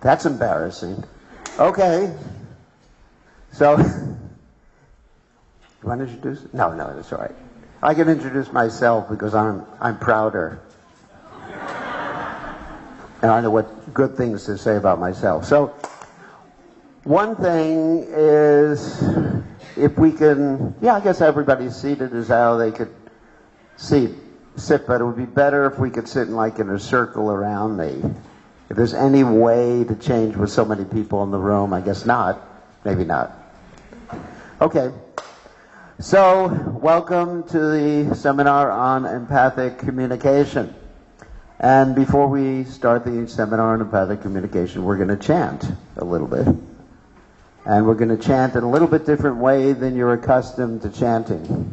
That's embarrassing. Okay. So, you want to introduce? No, that's all right. I can introduce myself because I'm prouder. And I know what good things to say about myself. So, one thing is, if we can, I guess everybody's seated is how they could sit, but it would be better if we could sit in a circle around me. If there's any way to change with so many people in the room, I guess not. Maybe not. Okay. So, welcome to the seminar on empathic communication. And before we start the seminar on empathic communication, we're going to chant a little bit. And we're going to chant in a little bit different way than you're accustomed to chanting.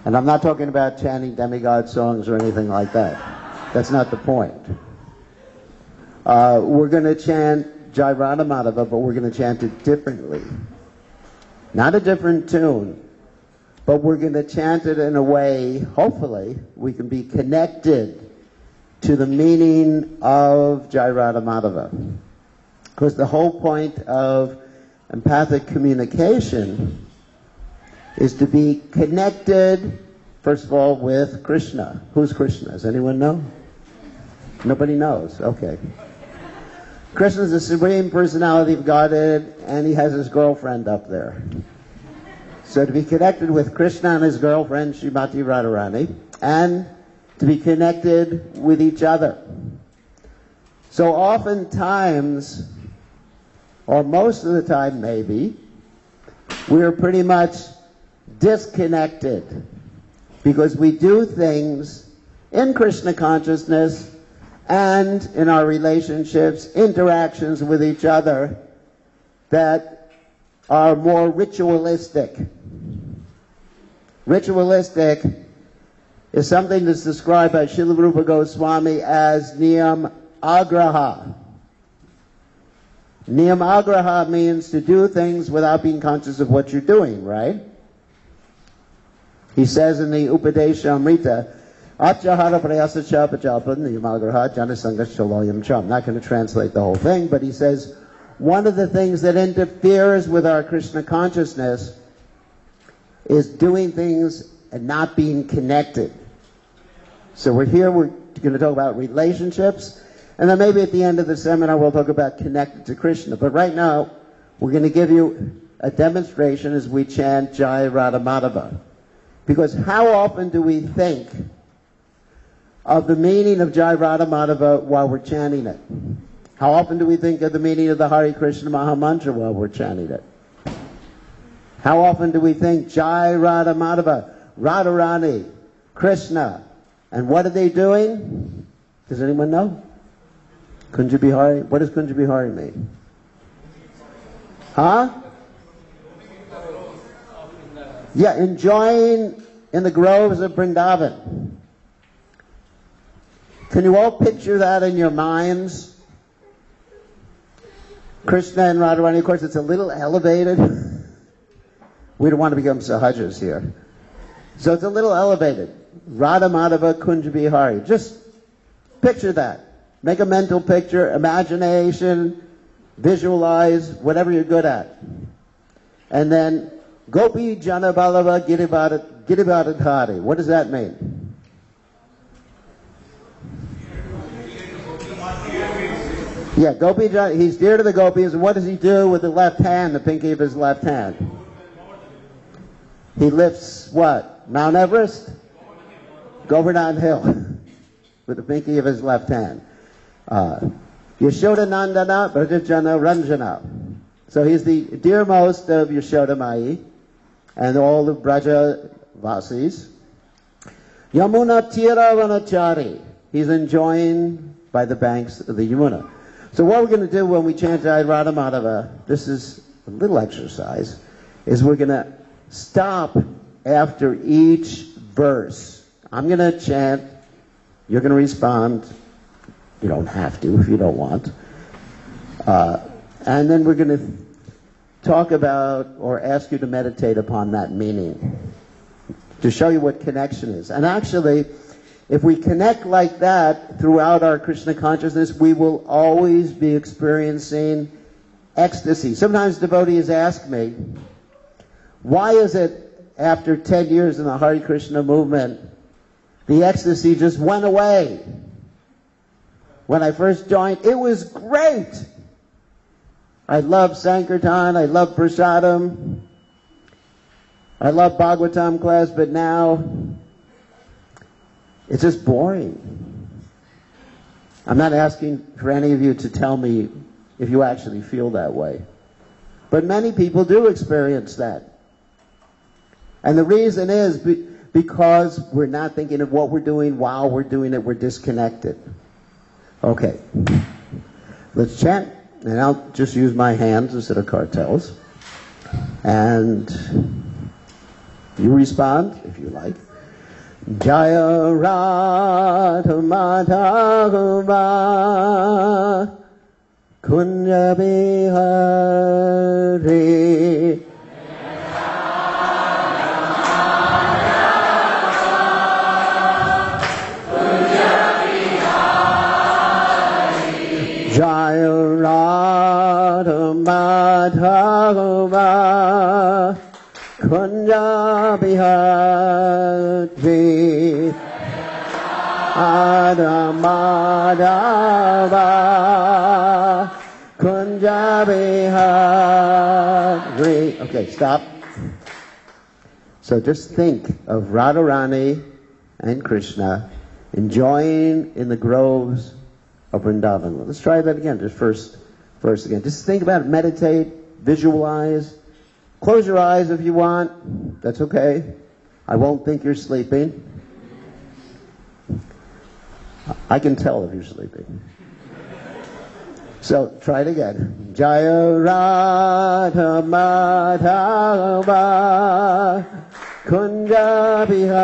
And I'm not talking about chanting demigod songs or anything like that. That's not the point. We're going to chant Jai Radha Madhava, but we're going to chant it differently. Not a different tune, but we're going to chant it in a way, hopefully, we can be connected to the meaning of Jai Radha Madhava. Because the whole point of empathic communication is to be connected, first of all, with Krishna. Who's Krishna? Does anyone know? Nobody knows. Okay. Krishna is the Supreme Personality of Godhead, and he has his girlfriend up there. So to be connected with Krishna and his girlfriend, Srimati Radharani, and to be connected with each other. So oftentimes, or most of the time maybe, we're pretty much disconnected because we do things in Krishna consciousness and in our relationships, interactions with each other that are more ritualistic. Ritualistic is something that's described by Srila Rupa Goswami as niyam agraha. Niyam agraha means to do things without being conscious of what you're doing, right? He says in the Upadesha Amrita, Achahara prayasa cha pajalpa niyam agraha janasanga shaloyam cha. I'm not going to translate the whole thing, but he says one of the things that interferes with our Krishna consciousness is doing things and not being connected. So we're going to talk about relationships, and then maybe at the end of the seminar we'll talk about connected to Krishna. But right now, we're going to give you a demonstration as we chant Jai Radha Madhava. Because how often do we think of the meaning of Jai Radha Madhava while we're chanting it? How often do we think of the meaning of the Hare Krishna Maha Mantra while we're chanting it? How often do we think Jai Radha Madhava, Radharani, Krishna, and what are they doing? Does anyone know? Kunja Bihari? What does Kunja Bihari mean? Huh? Yeah, enjoying in the groves of Vrindavan. Can you all picture that in your minds? Krishna and Radharani, of course, it's a little elevated. We don't want to become sahajas here. So it's a little elevated. Radha Madhava Kunja Bihari. Just picture that. Make a mental picture, imagination, visualize, whatever you're good at. And then, Gopi Jana Ballava Girivardhari. What does that mean? Yeah, Gopi Jana, he's dear to the gopis, and what does he do with the left hand, the pinky of his left hand? He lifts what? Mount Everest? Govardhan Hill with the pinky of his left hand. Yashoda Nandana Brajajana Ranjana. So he's the dearmost of Yashoda Mai and all the Braja Vasis. Yamuna Tiravanachari. He's enjoying by the banks of the Yamuna. So what we're going to do when we chant Jai Radha Madhava, this is a little exercise, is we're going to stop after each verse. I'm going to chant, you're going to respond. You don't have to if you don't want. And then we're going to talk about or ask you to meditate upon that meaning to show you what connection is. And actually, If we connect like that throughout our Krishna consciousness, we will always be experiencing ecstasy. Sometimes devotees ask me, why is it after 10 years in the Hare Krishna movement, the ecstasy just went away? When I first joined, it was great. I love Sankirtan, I love Prasadam, I love Bhagavatam class, but now it's just boring. I'm not asking for any of you to tell me if you actually feel that way. But many people do experience that. And the reason is because we're not thinking of what we're doing while we're doing it. We're disconnected. Okay. Let's chant. And I'll just use my hands instead of cartels. And you respond if you like. Jaya Radha Madhava Kunja Bihari Jaya Radha Madhava Kunja Bihari Radha Madhava Kunja Bihari. Okay, stop. So just think of Radharani and Krishna enjoying in the groves of Vrindavan. Let's try that again, just first again. Just think about it, meditate, visualize. Close your eyes if you want. That's okay. I won't think you're sleeping. I can tell if you're sleeping. So try it again. Jaya Radha Madhava Kunja Bihari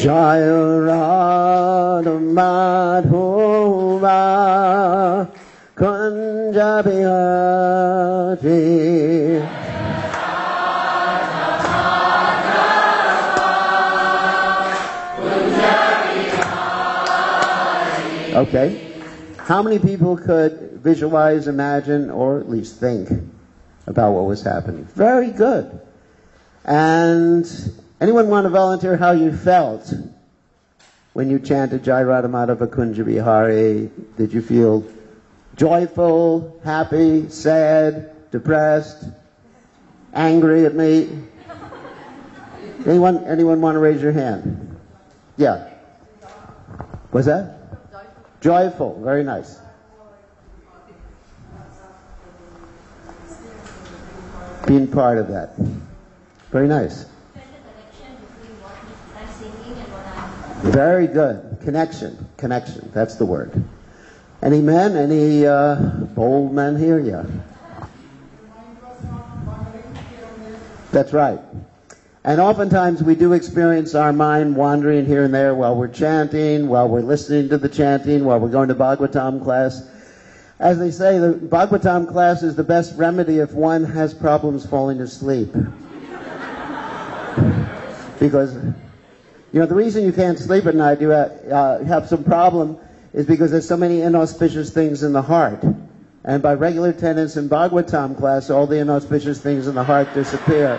Jaya Radha Madhava Kunja Bihari. Okay. How many people could visualize, imagine, or at least think about what was happening? Very good. And anyone want to volunteer how you felt when you chanted Jai Radha Madhava Kunja Bihari? Did you feel joyful, happy, sad, depressed, angry at me? Anyone want to raise your hand? Yeah. What's that? Joyful. Very nice. Being part of that. Very nice. Very good. Connection. That's the word. Any men? Any bold men here? Yeah. That's right. And oftentimes we do experience our mind wandering here and there while we're chanting, while we're listening to the chanting, while we're going to Bhagavatam class. As they say, the Bhagavatam class is the best remedy if one has problems falling asleep. Because, the reason you can't sleep at night, you have some problem, is because there's so many inauspicious things in the heart. And by regular attendance in Bhagavatam class, all the inauspicious things in the heart disappear.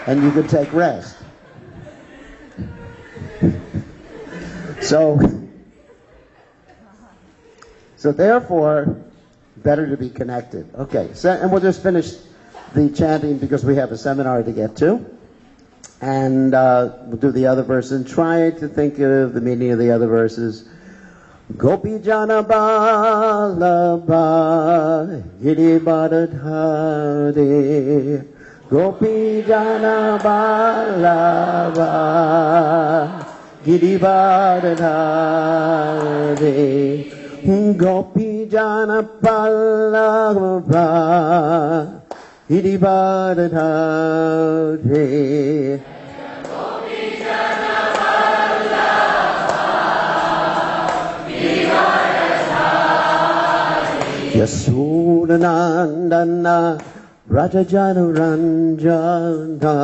And you can take rest. So therefore, better to be connected. Okay, and we'll just finish the chanting because we have a seminar to get to. And we'll do the other verse and try to think of the meaning of the other verses. Gopi Jana Balabha Giri Bharadhari Gopi Jana Balava Girivardhari Gopi Jana Balava Girivardhari Yasodhanandana Rajajana Ranjana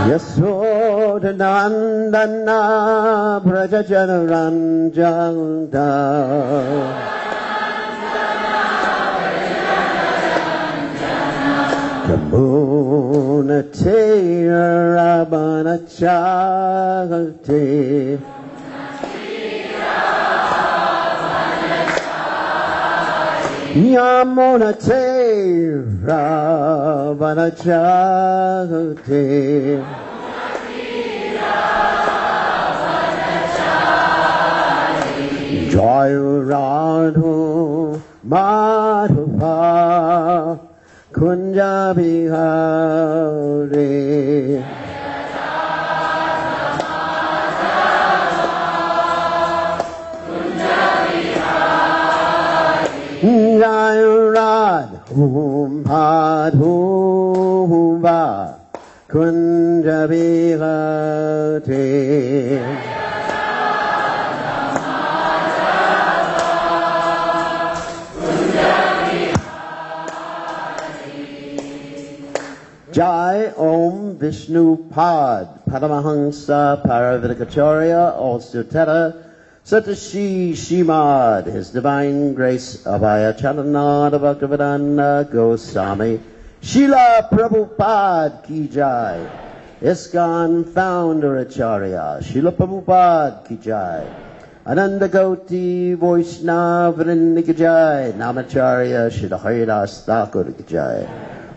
Yasodhanandana Rajajana Ranjana Yamunate Rabanachate Yamunate Rabanachate Jai Radhu Madhava Kunja Bihari Jai Radhu Madhava Kunja Bihari Jai Om Vishnu Pad Paramahansa Paravidikacharya Alsutera Satashi Shimad His Divine Grace Abhaya Chalananda Bhaktivedanta Goswami Srila Prabhupada Ki Jai ISKCON Founder Acharya Srila Prabhupada Ki Jai Ananda Gauti Vaishnava Vrinda Ki Jai Namacharya Srila Haridas Thakur Ki Jai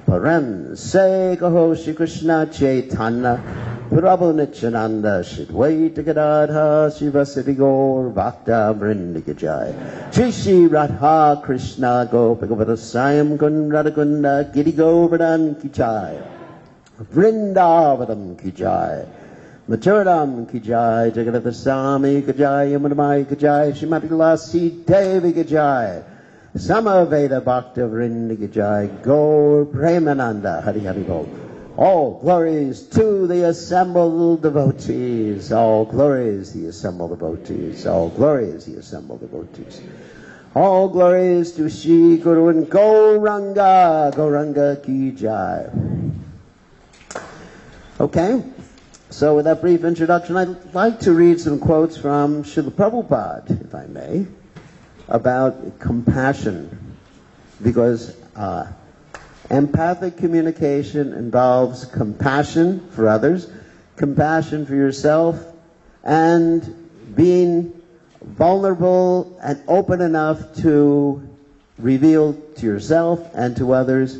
Param Se Kaho Shri Krishna Chaitanya Prabhu Nityananda Shri Dvaita Gadadha Srivasati Gaur Bhakta Vrinda Ki Jai Shri Shri Radha Krishna Gopakavata Sayam Kun Radhakunda Giri Govardhan Ki Jai Vrindavatam Ki Jai Mathuram Ki Jai Jagannath Swami Ki Jai Yamunamai Ki Jai Srimati Lasi Devi Ki Jai Samaveda Bhakta Vrinda Ki Jai Gaur Premananda Hari Hari Bol. All glories to the assembled devotees. All glories the assembled devotees. All glories the assembled devotees. All glories to Shri Guru and Gauranga. Gauranga Ki Jai. Okay, so with that brief introduction, I'd like to read some quotes from Srila Prabhupada, if I may, about compassion, because empathic communication involves compassion for others, compassion for yourself, and being vulnerable and open enough to reveal to yourself and to others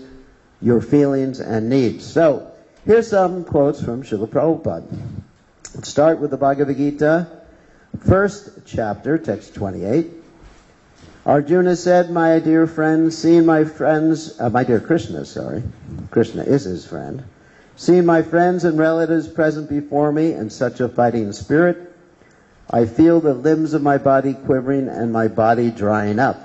your feelings and needs. So, here's some quotes from Srila Prabhupada. Let's start with the Bhagavad Gita, first chapter, text 28. Arjuna said, my dear friends, seeing my friends, my dear Krishna, sorry. Krishna is his friend. Seeing my friends and relatives present before me in such a fighting spirit, I feel the limbs of my body quivering and my body drying up.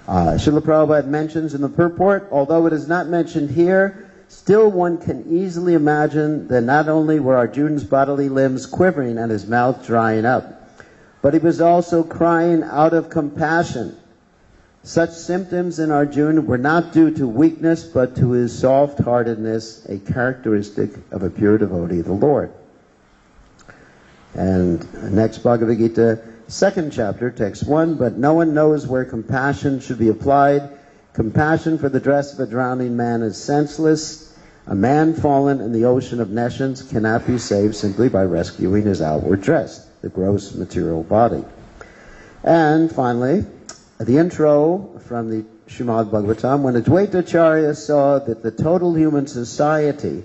Srila Prabhupada mentions in the purport, although it is not mentioned here, still one can easily imagine that not only were Arjuna's bodily limbs quivering and his mouth drying up, but he was also crying out of compassion. Such symptoms in Arjuna were not due to weakness, but to his soft-heartedness, a characteristic of a pure devotee of the Lord. And next Bhagavad Gita, second chapter, text 1, but no one knows where compassion should be applied. Compassion for the dress of a drowning man is senseless. A man fallen in the ocean of nescience cannot be saved simply by rescuing his outward dress, the gross material body. And finally, the intro from the Srimad Bhagavatam, when Advaita Acharya saw that the total human society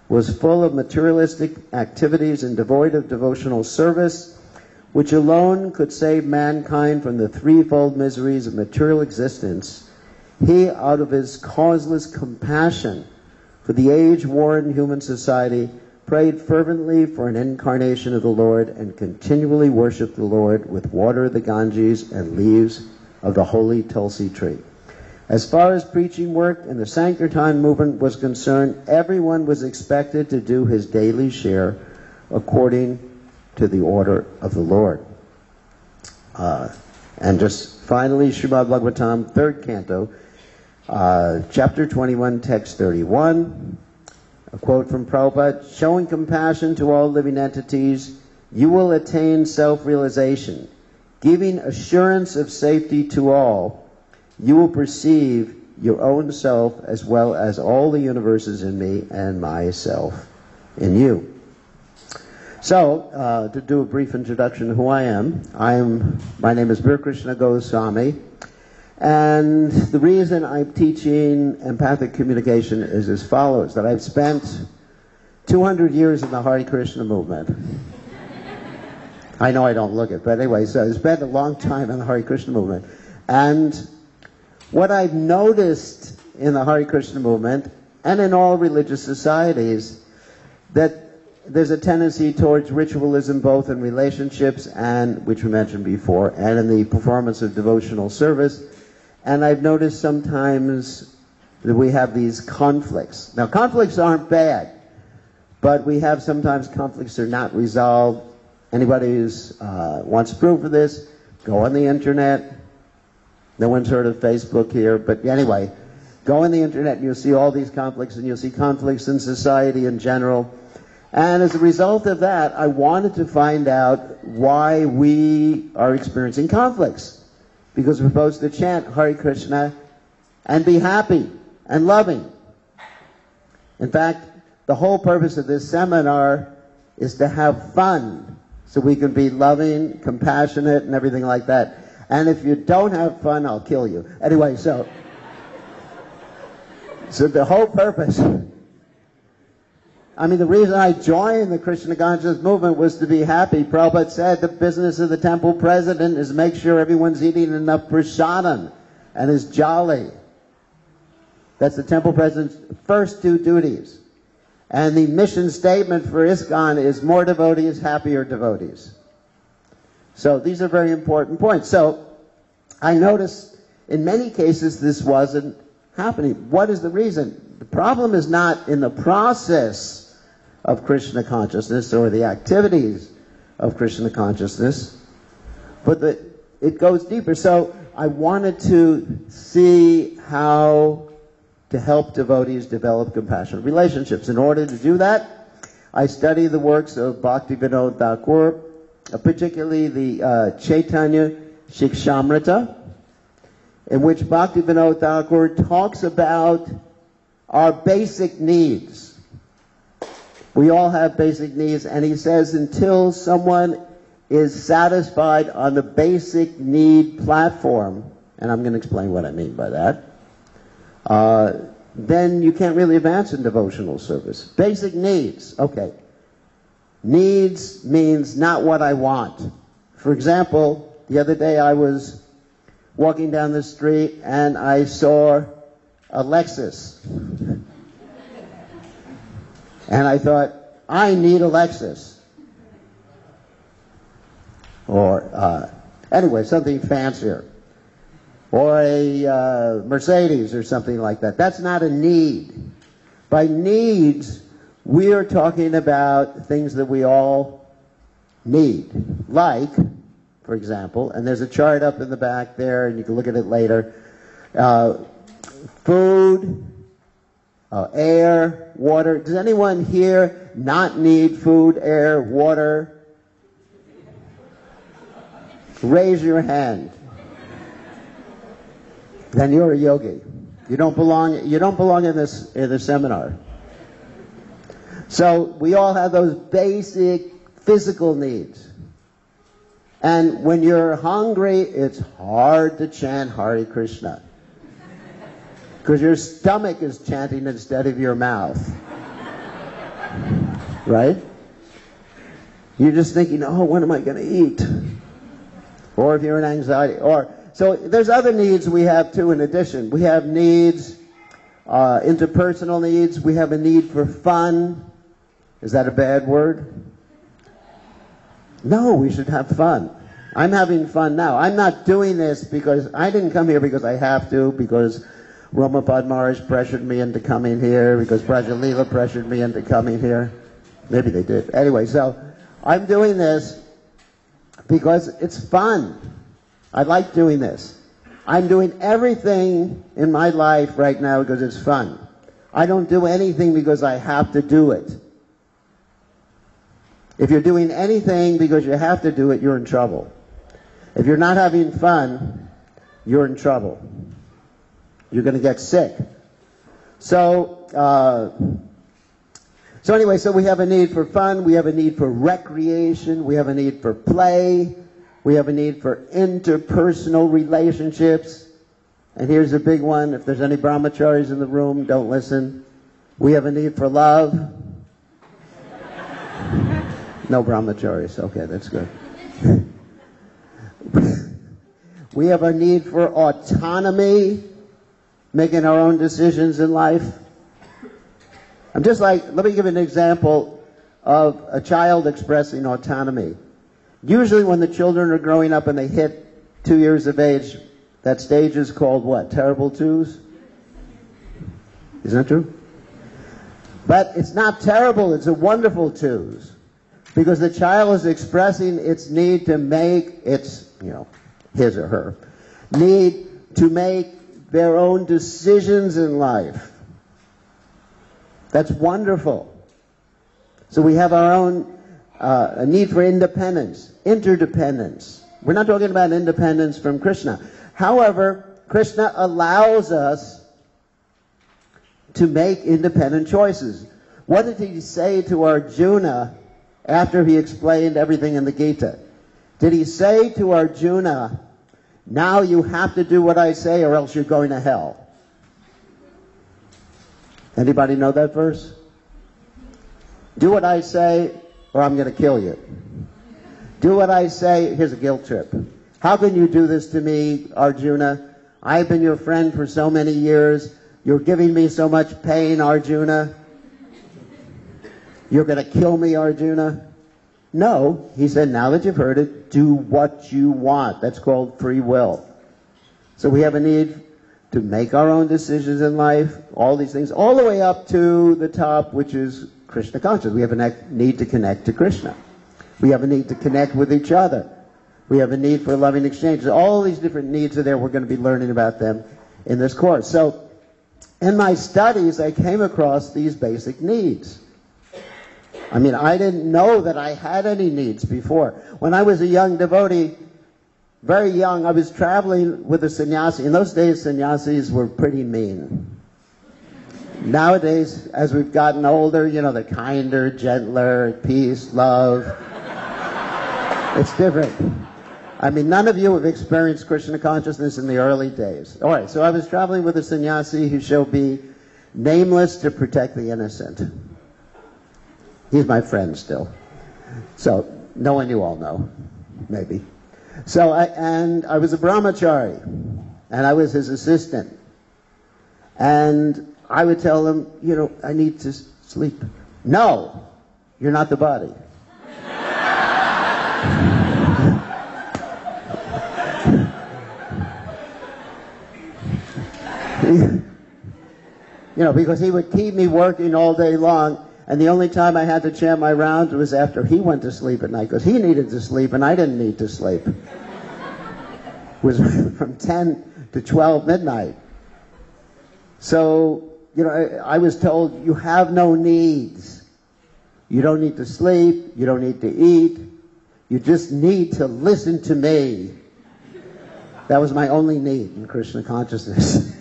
was full of materialistic activities and devoid of devotional service, which alone could save mankind from the threefold miseries of material existence, he, out of his causeless compassion for the age-worn human society, prayed fervently for an incarnation of the Lord and continually worshipped the Lord with water of the Ganges and leaves of the holy Tulsi tree. As far as preaching work in the Sankirtan movement was concerned, everyone was expected to do his daily share according to the order of the Lord. And just finally, Srimad Bhagavatam, 3rd canto, chapter 21, text 31, a quote from Prabhupada: showing compassion to all living entities, you will attain self-realization. Giving assurance of safety to all, you will perceive your own self as well as all the universes in me and myself in you. So, to do a brief introduction to who I am, my name is Bir Krishna Goswami, and the reason I'm teaching empathic communication is as follows: that I've spent 200 years in the Hare Krishna movement. I know I don't look it, but anyway, so I've spent a long time in the Hare Krishna movement. And what I've noticed in the Hare Krishna movement, and in all religious societies, that there's a tendency towards ritualism both in relationships and, which we mentioned before, and in the performance of devotional service. And I've noticed sometimes that we have these conflicts. Now, conflicts aren't bad, but we have sometimes conflicts that are not resolved. Anybody who wants proof of this, go on the internet. No one's heard of Facebook here, but anyway, go on the internet and you'll see all these conflicts, and you'll see conflicts in society in general. And as a result of that, I wanted to find out why we are experiencing conflicts. Because we're supposed to chant Hare Krishna and be happy and loving. In fact, the whole purpose of this seminar is to have fun, so we can be loving, compassionate, and everything like that. And if you don't have fun, I'll kill you. Anyway, so the whole purpose, the reason I joined the Krishna conscious movement was to be happy. Prabhupada said the business of the temple president is make sure everyone's eating enough prasadam and is jolly. That's the temple president's first two duties. And the mission statement for ISKCON is more devotees, happier devotees. So these are very important points. So I noticed in many cases this wasn't happening. What is the reason? The problem is not in the process of Krishna consciousness or the activities of Krishna consciousness, but it goes deeper. So I wanted to see how to help devotees develop compassionate relationships. In order to do that, I study the works of Bhaktivinoda Thakur, particularly the Chaitanya Shikshamrita, in which Bhaktivinoda Thakur talks about our basic needs. We all have basic needs, and he says until someone is satisfied on the basic need platform, and I'm going to explain what I mean by that, then you can't really advance in devotional service. Basic needs, okay. Needs means not what I want. For example, the other day I was walking down the street and I saw a Lexus. And I thought, I need a Lexus. Or, anyway, something fancier. Or a Mercedes or something like that. That's not a need. By needs, we are talking about things that we all need. Like, for example, and there's a chart up in the back there, and you can look at it later. Food, air, water. Does anyone here not need food, air, water? Raise your hand. Then you're a yogi. You don't belong in this seminar. So we all have those basic physical needs. And when you're hungry, it's hard to chant Hare Krishna. Because your stomach is chanting instead of your mouth. Right? You're just thinking, oh, when am I going to eat? Or if you're in anxiety. So there's other needs we have too in addition. We have needs, interpersonal needs. We have a need for fun. Is that a bad word? No, we should have fun. I'm having fun now. I'm not doing this because I didn't come here because I have to, because Ramapad Maharaj pressured me into coming here, because Prajalila pressured me into coming here. Maybe they did. Anyway, so I'm doing this because it's fun. I like doing this. I'm doing everything in my life right now because it's fun. I don't do anything because I have to do it. If you're doing anything because you have to do it, you're in trouble. If you're not having fun, you're in trouble. You're going to get sick. So anyway, so we have a need for fun, we have a need for recreation, we have a need for play, we have a need for interpersonal relationships. And here's a big one. If there's any brahmacharis in the room, don't listen. We have a need for love. No brahmacharis. Okay, that's good. We have a need for autonomy, making our own decisions in life. I'm just like, let me give an example of a child expressing autonomy. Usually when the children are growing up and they hit 2 years of age, that stage is called what? Terrible twos? Isn't that true? But it's not terrible, it's a wonderful twos. Because the child is expressing its need to make its, his or her, need to make their own decisions in life. That's wonderful. So we have our own a need for independence, interdependence. We're not talking about independence from Krishna. However, Krishna allows us to make independent choices. What did he say to Arjuna after he explained everything in the Gita? Did he say to Arjuna, now you have to do what I say or else you're going to hell? Anybody know that verse? Do what I say or I'm going to kill you. Do what I say. Here's a guilt trip. How can you do this to me, Arjuna? I've been your friend for so many years. You're giving me so much pain, Arjuna. You're going to kill me, Arjuna? No. He said, now that you've heard it, do what you want. That's called free will. So we have a need to make our own decisions in life, all these things, all the way up to the top, which is Krishna consciousness. We have a need to connect to Krishna. We have a need to connect with each other. We have a need for loving exchanges. All these different needs are there. We're going to be learning about them in this course. So in my studies, I came across these basic needs. I mean, I didn't know that I had any needs before. When I was a young devotee, very young, I was traveling with a sannyasi. In those days, sannyasis were pretty mean. Nowadays, as we've gotten older, they're kinder, gentler, peace, love. It's different. I mean, none of you have experienced Krishna consciousness in the early days. All right, so I was traveling with a sannyasi who shall be nameless to protect the innocent. He's my friend still. So, no one you all know, maybe. So, I was a brahmachari, and I was his assistant. And I would tell him, I need to sleep. No, you're not the body. Because he would keep me working all day long, and the only time I had to chant my rounds was after he went to sleep at night, because he needed to sleep and I didn't need to sleep. It was from 10 to 12 midnight. So, I was told, you have no needs. You don't need to sleep, you don't need to eat, you just need to listen to me. That was my only need in Krishna consciousness.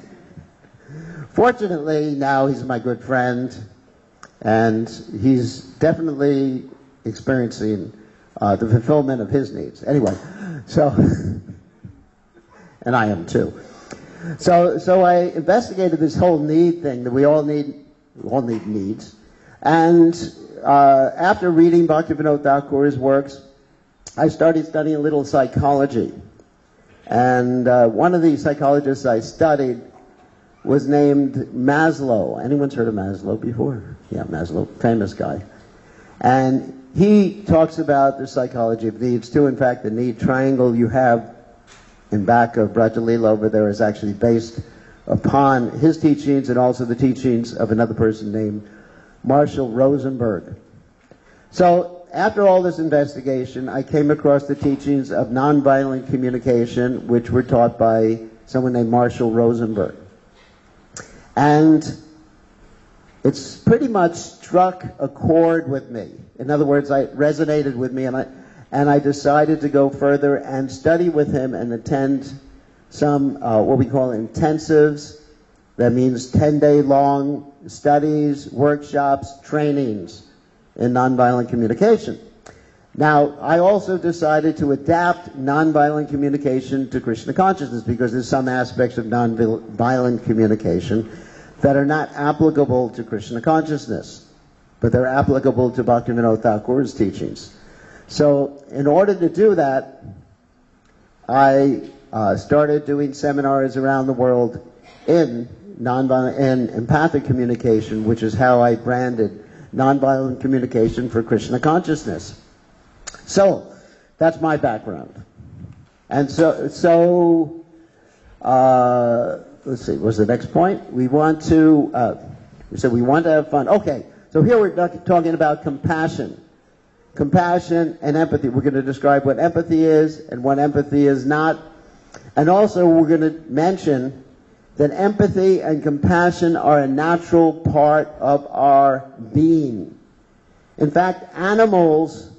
Fortunately, now he's my good friend, and he's definitely experiencing the fulfillment of his needs. Anyway, so, and I am too. So I investigated this whole need thing, that we all need needs. And after reading Bhaktivinoda Thakur's works, I started studying a little psychology. And one of the psychologists I studied was named Maslow. Anyone's heard of Maslow before? Yeah, Maslow, famous guy. And he talks about the psychology of needs too. In fact, the need triangle you have in back of Brajalila over there is actually based upon his teachings and also the teachings of another person named Marshall Rosenberg. So after all this investigation, I came across the teachings of nonviolent communication, which were taught by someone named Marshall Rosenberg. And it's pretty much struck a chord with me. In other words, it resonated with me, and I decided to go further and study with him and attend some what we call intensives. That means 10-day long studies, workshops, trainings in nonviolent communication. Now, I also decided to adapt nonviolent communication to Krishna consciousness, because there's some aspects of nonviolent communication that are not applicable to Krishna consciousness, but they're applicable to Bhaktivinoda Thakur's teachings. So, in order to do that, I started doing seminars around the world in nonviolent and empathic communication, which is how I branded nonviolent communication for Krishna consciousness. So, that's my background. And so let's see, what's the next point? We want to have fun. Okay, so here we're talking about compassion. Compassion and empathy. We're going to describe what empathy is and what empathy is not. And also we're going to mention that empathy and compassion are a natural part of our being. In fact, animals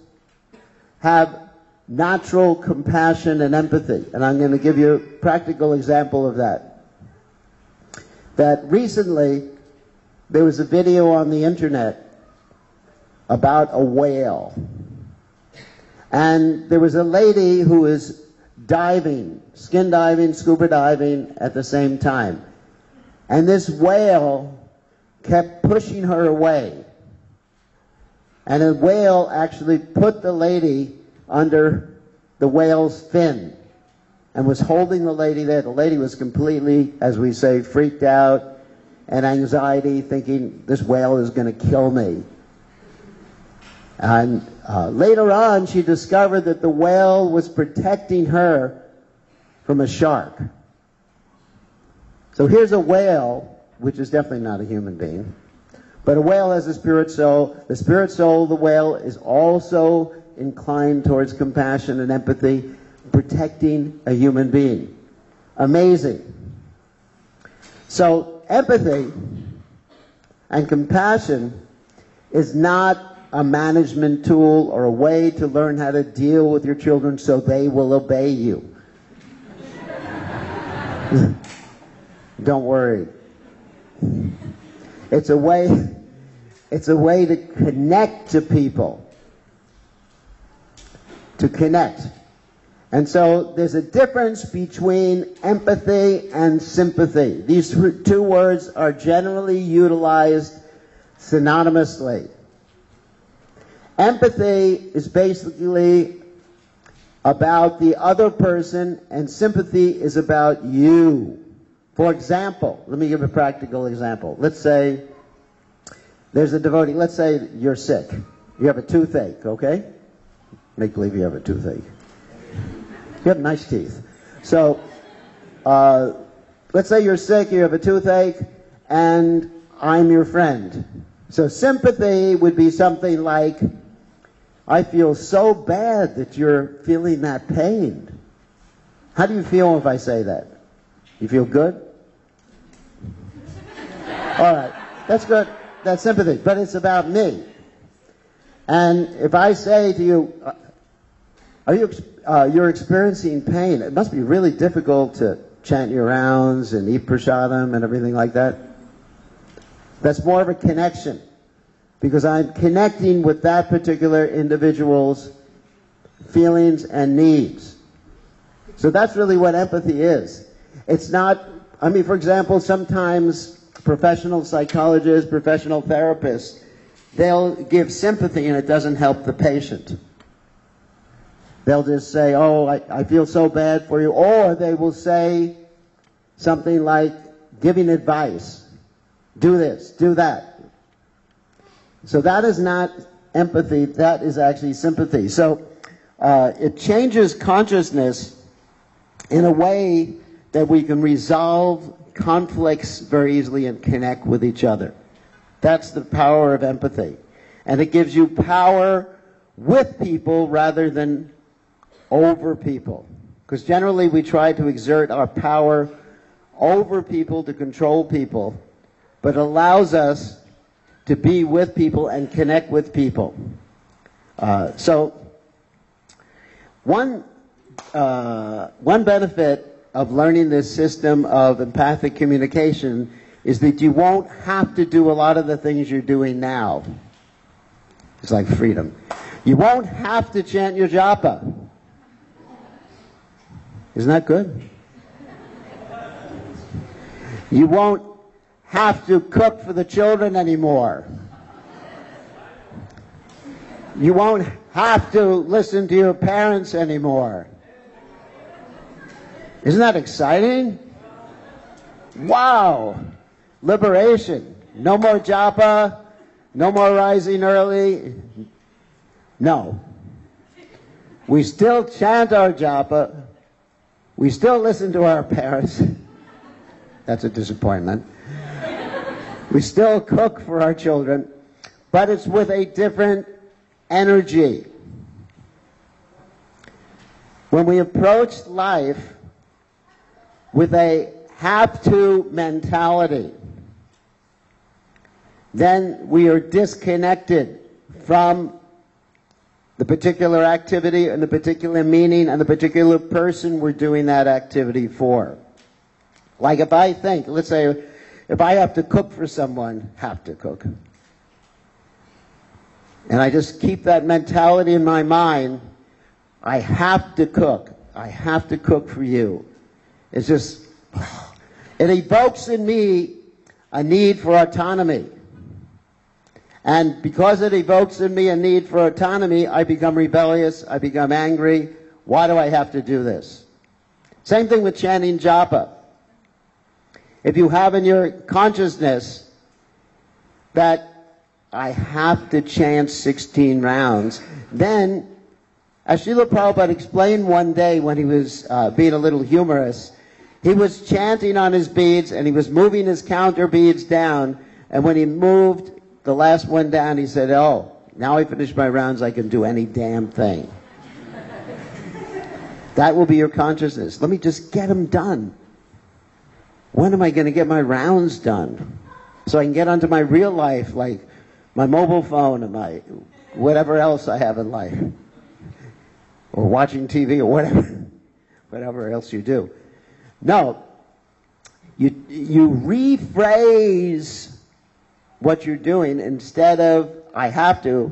have natural compassion and empathy. And I'm going to give you a practical example of that. That recently, there was a video on the internet about a whale. And there was a lady who was diving, skin diving, scuba diving at the same time. And this whale kept pushing her away. And a whale actually put the lady under the whale's fin and was holding the lady there. The lady was completely, as we say, freaked out and anxiety, thinking this whale is going to kill me. And later on, she discovered that the whale was protecting her from a shark. So here's a whale, which is definitely not a human being, but a whale has a spirit soul. The spirit soul of the whale is also inclined towards compassion and empathy, protecting a human being. Amazing. So empathy and compassion is not a management tool or a way to learn how to deal with your children so they will obey you. Don't worry. It's a way to connect to people. To connect. And so there's a difference between empathy and sympathy. These two words are generally utilized synonymously. Empathy is basically about the other person, and sympathy is about you. For example, let me give a practical example. Let's say there's a devotee. Let's say you're sick. You have a toothache, okay? Make believe you have a toothache. You have nice teeth. So, let's say you're sick, you have a toothache, and I'm your friend. So sympathy would be something like, I feel so bad that you're feeling that pain. How do you feel if I say that? You feel good? All right, that's good. That's sympathy, but it's about me. And if I say to you, you're experiencing pain, it must be really difficult to chant your rounds and eat prasadam and everything like that. That's more of a connection, because I'm connecting with that particular individual's feelings and needs. So that's really what empathy is. It's not, I mean, for example, sometimes professional psychologists, professional therapists, they'll give sympathy and it doesn't help the patient. They'll just say, oh, I feel so bad for you. Or they will say something like giving advice. Do this, do that. So that is not empathy, that is actually sympathy. So it changes consciousness in a way that we can resolve conflicts very easily and connect with each other. That's the power of empathy. And it gives you power with people rather than over people. Because generally we try to exert our power over people to control people, but it allows us to be with people and connect with people. So one benefit of learning this system of empathic communication is that you won't have to do a lot of the things you're doing now. It's like freedom. You won't have to chant your japa. Isn't that good? You won't have to cook for the children anymore. You won't have to listen to your parents anymore. Isn't that exciting? Wow! Liberation. No more japa, no more rising early. No. We still chant our japa. We still listen to our parents. That's a disappointment. We still cook for our children, but it's with a different energy. When we approach life with a have-to mentality, then we are disconnected from the particular activity and the particular meaning and the particular person we're doing that activity for. Like if I think, let's say, if I have to cook for someone, have to cook, and I just keep that mentality in my mind, I have to cook. I have to cook for you. It's just, it evokes in me a need for autonomy. And because it evokes in me a need for autonomy, I become rebellious, I become angry. Why do I have to do this? Same thing with chanting japa. If you have in your consciousness that I have to chant 16 rounds, then, as Srila Prabhupada explained one day when he was being a little humorous, he was chanting on his beads and he was moving his counter beads down, and when he moved the last one down, he said, oh, now I finished my rounds, I can do any damn thing. That will be your consciousness. Let me just get them done. When am I going to get my rounds done? So I can get onto my real life, like my mobile phone and my whatever else I have in life. Or watching TV or whatever else you do. No. You rephrase what you're doing. Instead of I have to,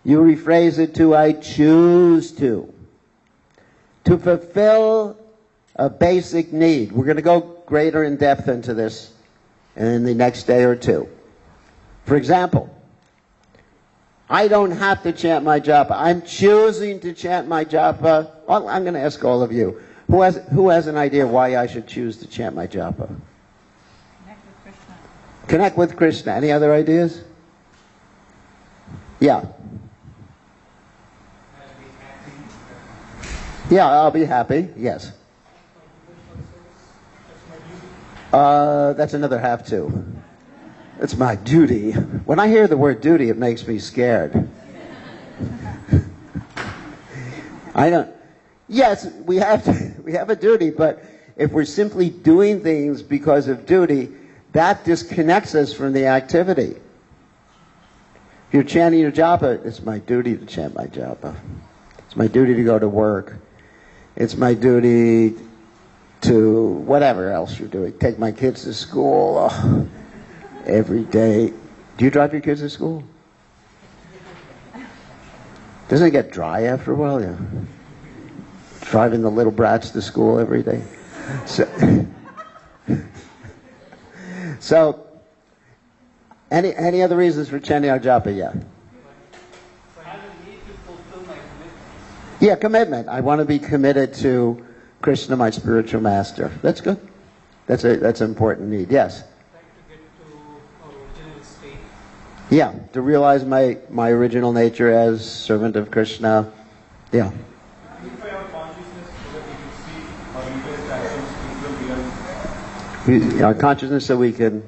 you rephrase it to I choose to fulfill a basic need. We're going to go greater in depth into this in the next day or two. For example, I don't have to chant my japa. I'm choosing to chant my japa. Well, I'm going to ask all of you. Who has an idea why I should choose to chant my japa? Connect with Krishna. Connect with Krishna. Any other ideas? Yeah. Yeah, I'll be happy. Yes. That's another have to. It's my duty. When I hear the word duty, it makes me scared. I don't. Yes, we have a duty, but if we're simply doing things because of duty, that disconnects us from the activity. If you're chanting your japa, it's my duty to chant my japa. It's my duty to go to work. It's my duty to whatever else you're doing. Take my kids to school every day. Do you drive your kids to school? Doesn't it get dry after a while? Yeah. Driving the little brats to school every day. So any other reasons for chanting our japa? Yeah. Yeah, commitment. I want to be committed to Krishna, my spiritual master. That's good. That's an important need. Yes. To get to original state. Yeah, to realize my original nature as servant of Krishna. Yeah. Purify our consciousness so that we can see our deepest actions in the real. Our consciousness so we can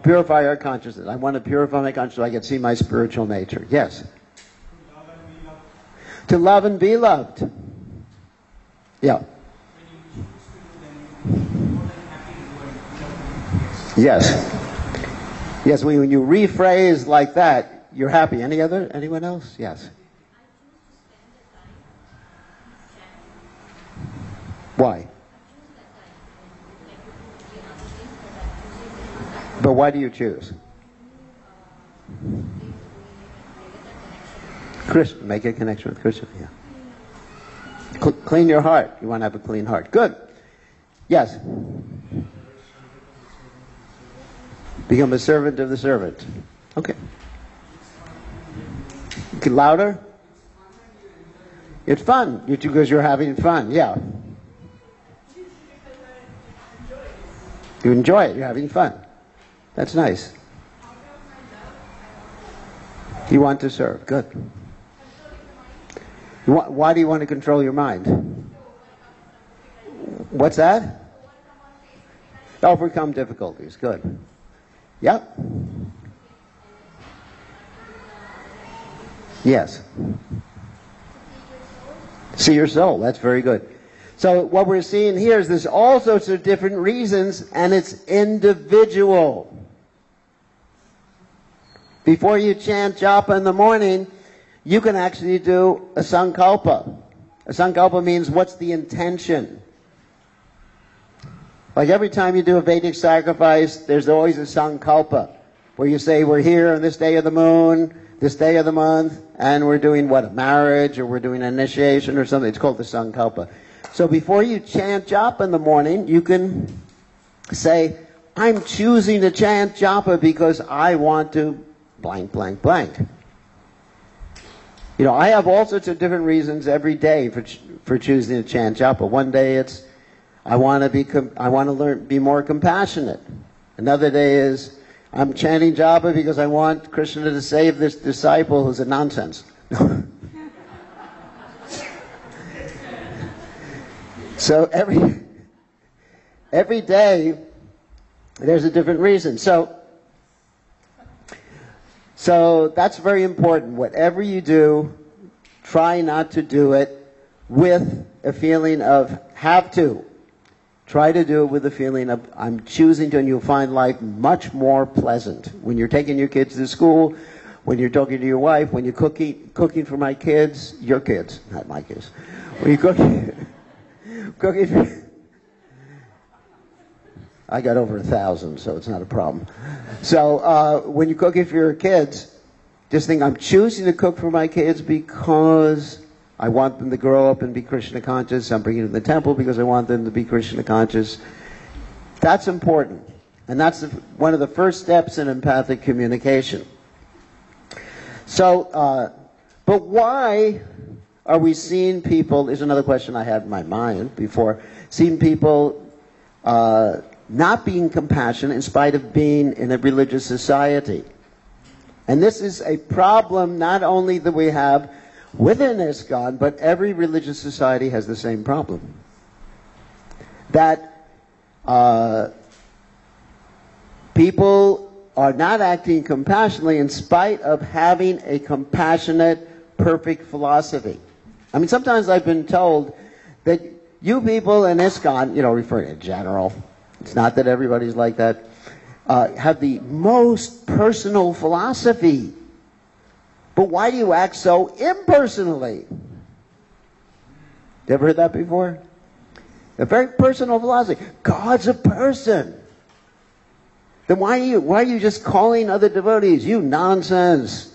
purify our consciousness. I want to purify my consciousness so I can see my spiritual nature. Yes. To love and be loved. Yeah. Yes. Yes, when you rephrase like that, you're happy. Anyone else? Yes. Why? But why do you choose? Krishna, make a connection with Krishna, yeah. Clean your heart. You want to have a clean heart. Good. Yes. Become a servant of the servant. Okay. Louder? It's fun. Because you're having fun, yeah. You enjoy it. You're having fun. That's nice. You want to serve. Good. Why do you want to control your mind? What's that? Overcome difficulties. Good. Yep. Yes. See your soul. That's very good. So what we're seeing here is there's all sorts of different reasons, and it's individual. Before you chant japa in the morning, you can actually do a sankalpa. A sankalpa means what's the intention. Like every time you do a Vedic sacrifice, there's always a sankalpa, where you say, we're here on this day of the moon, this day of the month, and we're doing what, a marriage, or we're doing an initiation or something. It's called the sankalpa. So before you chant japa in the morning, you can say, I'm choosing to chant japa because I want to blank, blank, blank. You know, I have all sorts of different reasons every day for choosing to chant japa. One day it's, I want to be more compassionate. Another day is, I'm chanting japa because I want Krishna to save this disciple who's a nonsense. So every day there's a different reason. So that's very important. Whatever you do, try not to do it with a feeling of have to. Try to do it with a feeling of I'm choosing to, and you'll find life much more pleasant. When you're taking your kids to school, when you're talking to your wife, when you're cooking for my kids, your kids, not my kids. When you're cooking for, I got over 1,000, so it's not a problem. So when you're cooking for your kids, just think, I'm choosing to cook for my kids because I want them to grow up and be Krishna conscious. I'm bringing them to the temple because I want them to be Krishna conscious. That's important. And that's one of the first steps in empathic communication. So, but why are we seeing people, is another question I had in my mind before, seeing people not being compassionate in spite of being in a religious society. And this is a problem not only that we have within ISKCON, but every religious society has the same problem. That people are not acting compassionately in spite of having a compassionate, perfect philosophy. I mean, sometimes I've been told that you people in ISKCON, referring in general, it's not that everybody's like that, have the most personal philosophy. But why do you act so impersonally? You ever heard that before? A very personal philosophy. God's a person. Then why are you just calling other devotees, you nonsense?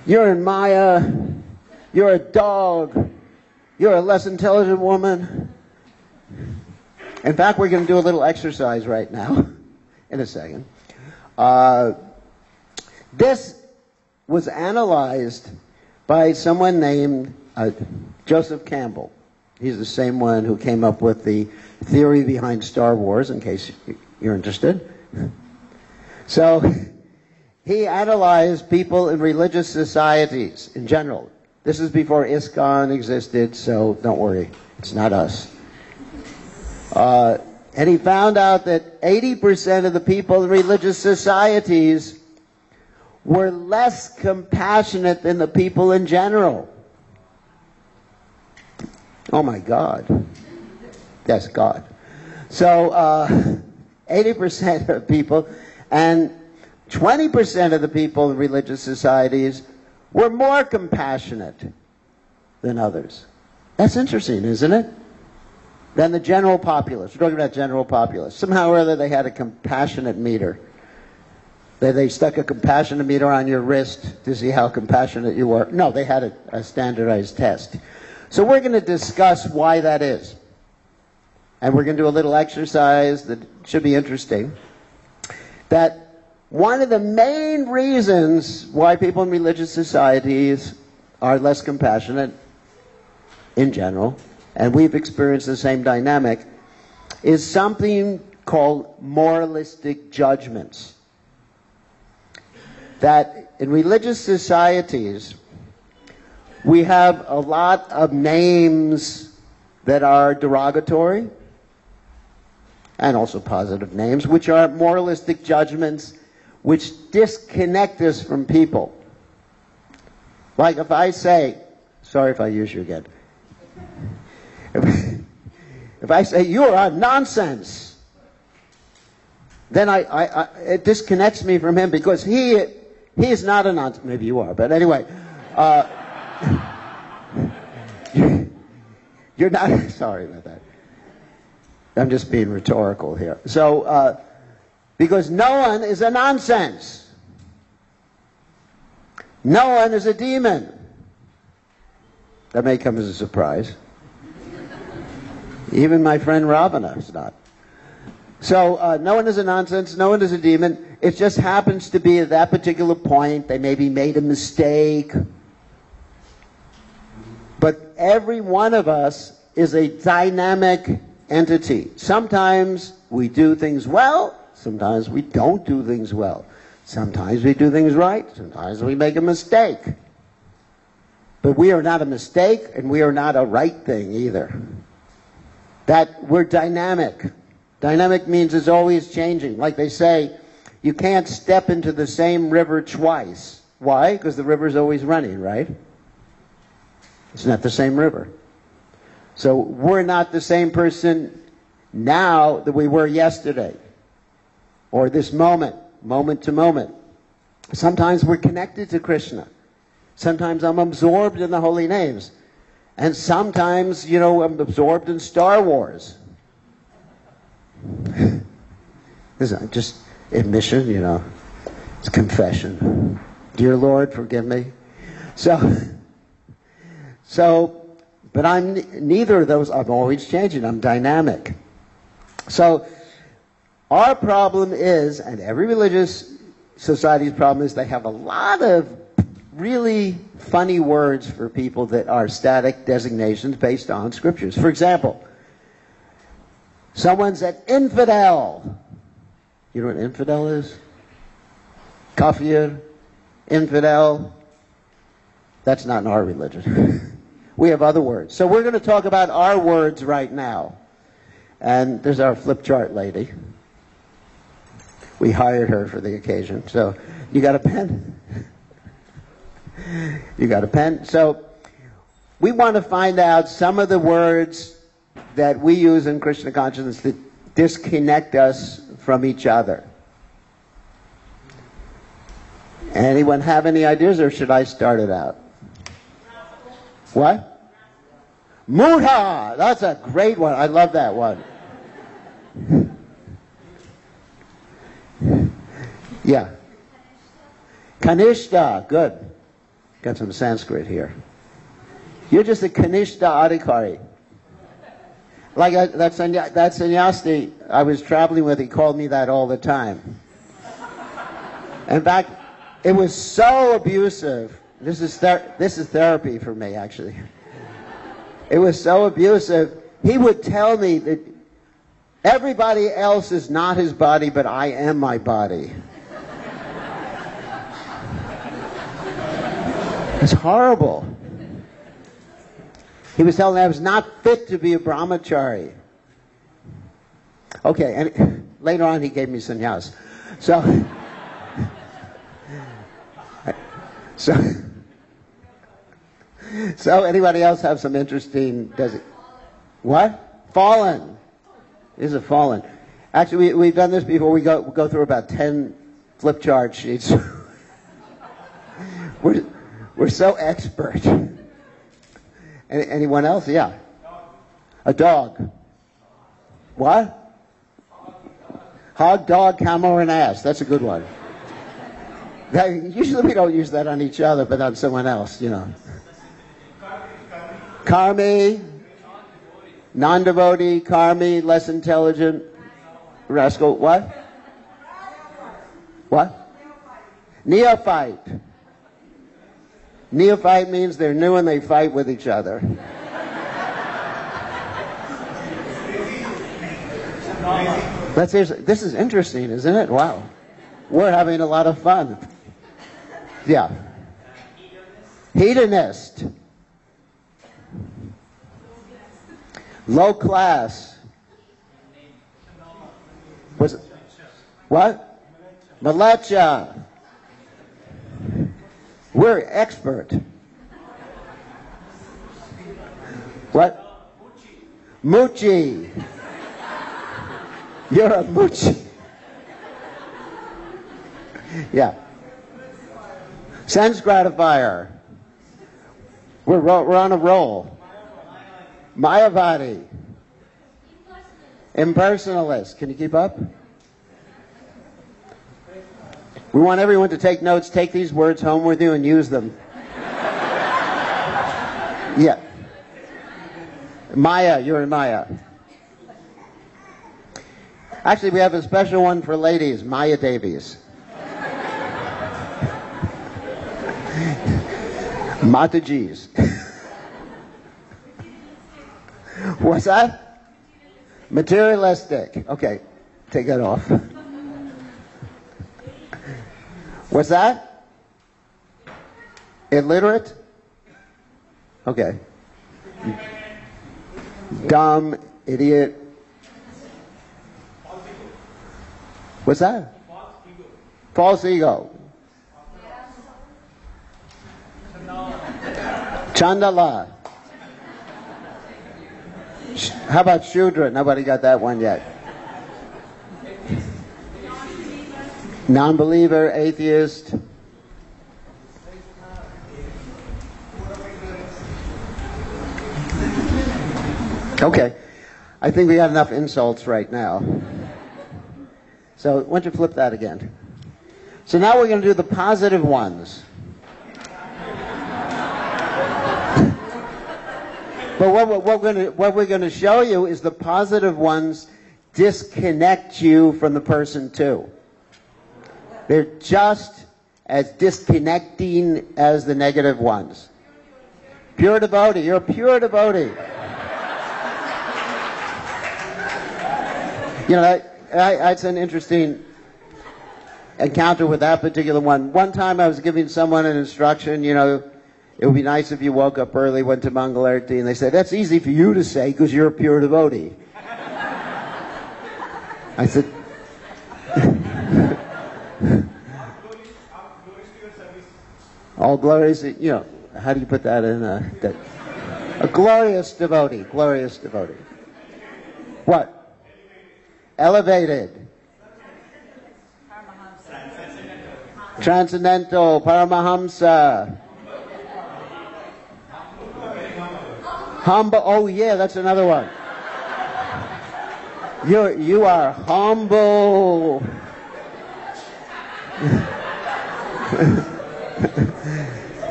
You're in Maya. You're a dog. You're a less intelligent woman. In fact, we're going to do a little exercise right now, in a second. This was analyzed by someone named Joseph Campbell. He's the same one who came up with the theory behind Star Wars, in case you're interested. So, he analyzed people in religious societies in general. This is before ISKCON existed, so don't worry. It's not us. And he found out that 80% of the people in religious societies were less compassionate than the people in general. Oh my God. Yes, God. So 80% of people and 20% of the people in religious societies were more compassionate than others. That's interesting, isn't it? Than the general populace. We're talking about general populace. Somehow or other they had a compassionate meter. They stuck a compassionate meter on your wrist to see how compassionate you were. No, they had a standardized test. So we're going to discuss why that is. And we're going to do a little exercise that should be interesting. That one of the main reasons why people in religious societies are less compassionate in general, and we've experienced the same dynamic, is something called moralistic judgments. That in religious societies, we have a lot of names that are derogatory, and also positive names, which are moralistic judgments which disconnect us from people. Like if I say, sorry if I use you again, if I say, you're a nonsense, then it disconnects me from him because he is not a nonsense. Maybe you are, but anyway. You're not, sorry about that. I'm just being rhetorical here. So, because no one is a nonsense. No one is a demon. That may come as a surprise. Even my friend Ravana is not. So, no one is a nonsense, no one is a demon. It just happens to be at that particular point, they maybe made a mistake. But every one of us is a dynamic entity. Sometimes we do things well, sometimes we don't do things well. Sometimes we do things right, sometimes we make a mistake. But we are not a mistake, and we are not a right thing either. That we're dynamic. Dynamic means it's always changing. Like they say, you can't step into the same river twice. Why? Because the river's always running, right? It's not the same river. So we're not the same person now that we were yesterday. Or this moment, moment to moment. Sometimes we're connected to Krishna. Sometimes I'm absorbed in the holy names. And sometimes, I'm absorbed in Star Wars. This is just admission, It's confession. Dear Lord, forgive me. But I'm neither of those. I'm always changing. I'm dynamic. So our problem is, and every religious society's problem is, they have a lot of really funny words for people that are static designations based on scriptures. For example, someone's an infidel. You know what an infidel is? Kafir, infidel. That's not in our religion. We have other words. So we're going to talk about our words right now. And there's our flip chart lady. We hired her for the occasion. So, you got a pen? You got a pen? So, we want to find out some of the words that we use in Krishna consciousness that disconnect us from each other. Anyone have any ideas, or should I start it out? What? Mudha! That's a great one. I love that one. Yeah. Kanishta. Good. Got some Sanskrit here. You're just a Kanishta Adhikari. Like that sannyasi I was traveling with, he called me that all the time. In fact, it was so abusive. This is therapy for me, actually. It was so abusive. He would tell me that everybody else is not his body, but I am my body. It's horrible. He was telling me I was not fit to be a brahmachari. Okay, and later on he gave me sannyas. So, so, so anybody else have some interesting, what? Fallen. Is it fallen? Actually, we've done this before. We go through about 10 flip chart sheets. We're so expert. Anyone else? Yeah. A dog. What? Hog, dog, camel, and ass. That's a good one. Usually we don't use that on each other, but on someone else, you know. Karmi, non-devotee, karmi, less intelligent, rascal. What? What? Neophyte. Neophyte means they're new and they fight with each other. This is interesting, isn't it? Wow. We're having a lot of fun. Yeah. Hedonist. Low class. What? Malecha. We're expert. What? Moochie. You're a moochie. Yeah. Sense gratifier. We're on a roll. Mayavadi. Impersonalist. Can you keep up? We want everyone to take notes. Take these words home with you and use them. Yeah. Maya. You're in Maya. Actually, we have a special one for ladies. Maya Davies. Mataji's. What's that? Materialistic. Okay, take that off. What's that? Illiterate? Okay. Dumb, idiot. What's that? False ego. Chandala. How about Shudra? Nobody got that one yet. Non-believer, atheist. Okay. I think we got enough insults right now. So why don't you flip that again? So now we're going to do the positive ones. But what we're going to show you is the positive ones disconnect you from the person too. They're just as disconnecting as the negative ones. Pure devotee. You're a pure devotee. You know, it's an interesting encounter with that particular one. One time I was giving someone an instruction, you know, it would be nice if you woke up early, went to Mangalarti, and they said, that's easy for you to say because you're a pure devotee. I said, all glories, you know, how do you put that in? A glorious devotee, glorious devotee. What? Elevated. Transcendental, Paramahamsa. Humble, oh yeah, that's another one. You are humble.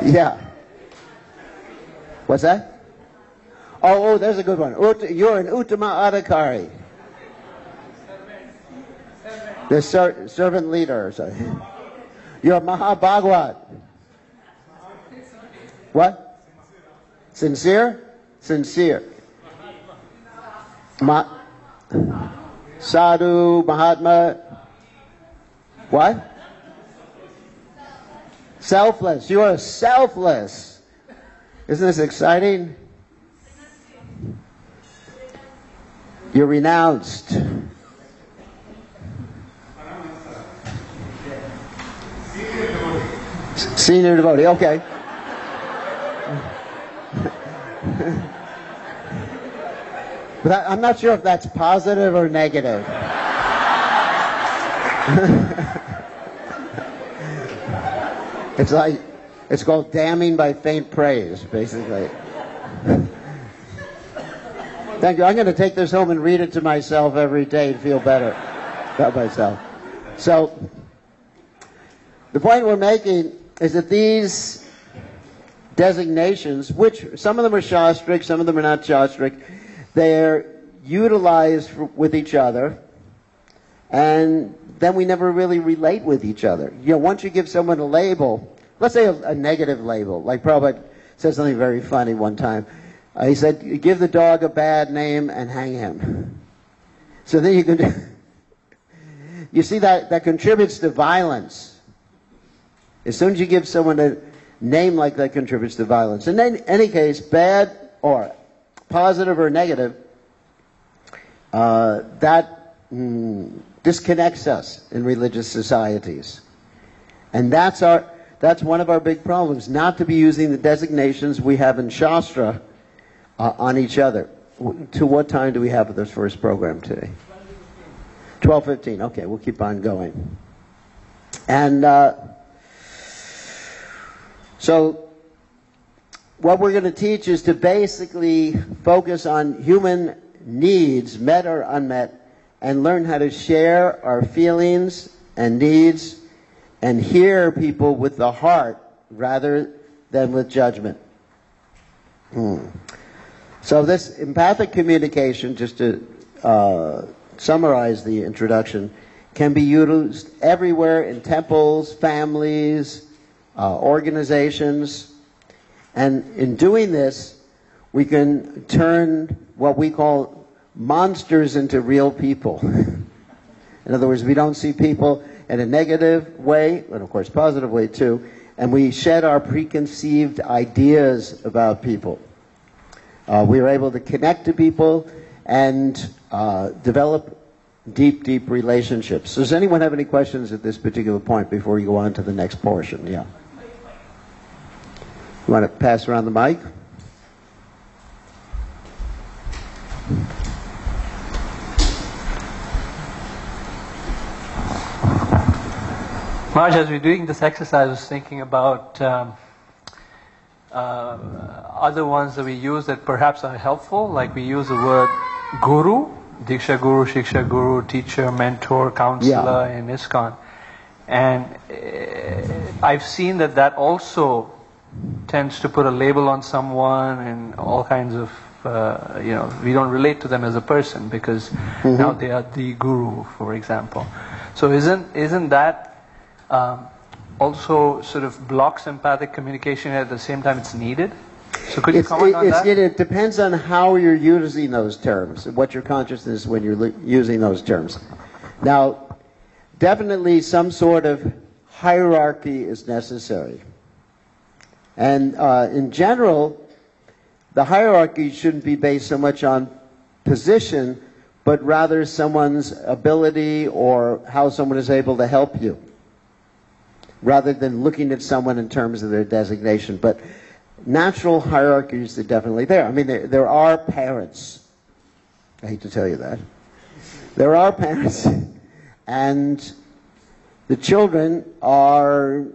Yeah. What's that? Oh, there's a good one. You're an Uttama Adhikari. The servant leader. Sorry. You're a Mahabhagwat. What? Sincere? Sincere. Sadhu, Mahatma. What? Selfless. You are selfless. Isn't this exciting? You're renounced. Senior devotee, okay. But I'm not sure if that's positive or negative. It's called damning by faint praise, basically. Thank you. I'm going to take this home and read it to myself every day to feel better about myself. So, the point we're making is that these designations, which some of them are Shastric, some of them are not Shastric, they're utilized with each other, and then we never really relate with each other. You know, once you give someone a label, let's say a negative label, like Prabhupada said something very funny one time. He said, give the dog a bad name and hang him. So then you can, you see that contributes to violence. As soon as you give someone a name like that, contributes to violence. In any case, bad or positive or negative, that disconnects us in religious societies. And that's one of our big problems, not to be using the designations we have in Shastra on each other. To what time do we have this first program today? 12:15. Okay, we'll keep on going. And so what we're going to teach is to basically focus on human needs, met or unmet, and learn how to share our feelings and needs and hear people with the heart rather than with judgment. So this empathic communication, just to summarize the introduction, can be used everywhere in temples, families, organizations. And in doing this, we can turn what we call monsters into real people. In other words, we don't see people in a negative way, and of course positive way too, and we shed our preconceived ideas about people. We are able to connect to people and develop deep, deep relationships. Does anyone have any questions at this particular point before we go on to the next portion? Yeah. You want to pass around the mic? Maharaj, as we're doing this exercise, I was thinking about other ones that we use that perhaps are helpful, like we use the word guru, Diksha Guru, Shiksha Guru, teacher, mentor, counselor in ISKCON. And I've seen that also tends to put a label on someone and all kinds of, we don't relate to them as a person because now they are the guru, for example. So isn't that also sort of blocks empathic communication at the same time it's needed? So could you comment on that? It depends on how you're using those terms, what your consciousness is when you're using those terms. Now, definitely some sort of hierarchy is necessary. And in general, the hierarchy shouldn't be based so much on position, but rather someone's ability or how someone is able to help you, rather than looking at someone in terms of their designation. But natural hierarchies are definitely there. I mean, there are parents. I hate to tell you that. There are parents, and the children are,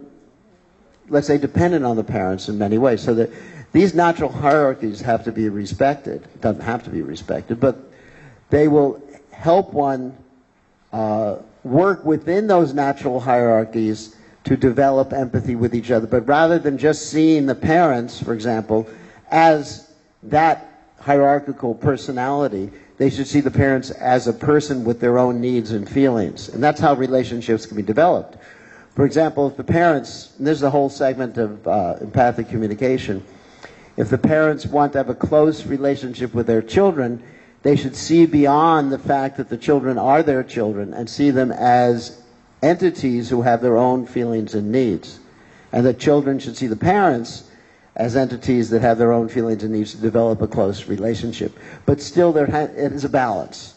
let's say, dependent on the parents in many ways. So that these natural hierarchies have to be respected. It doesn't have to be respected, but they will help one work within those natural hierarchies to develop empathy with each other. But rather than just seeing the parents, for example, as that hierarchical personality, they should see the parents as a person with their own needs and feelings. And that's how relationships can be developed. For example, if the parents, and this is a whole segment of empathic communication, if the parents want to have a close relationship with their children, they should see beyond the fact that the children are their children and see them as entities who have their own feelings and needs. And the children should see the parents as entities that have their own feelings and needs to develop a close relationship. But still, it is a balance,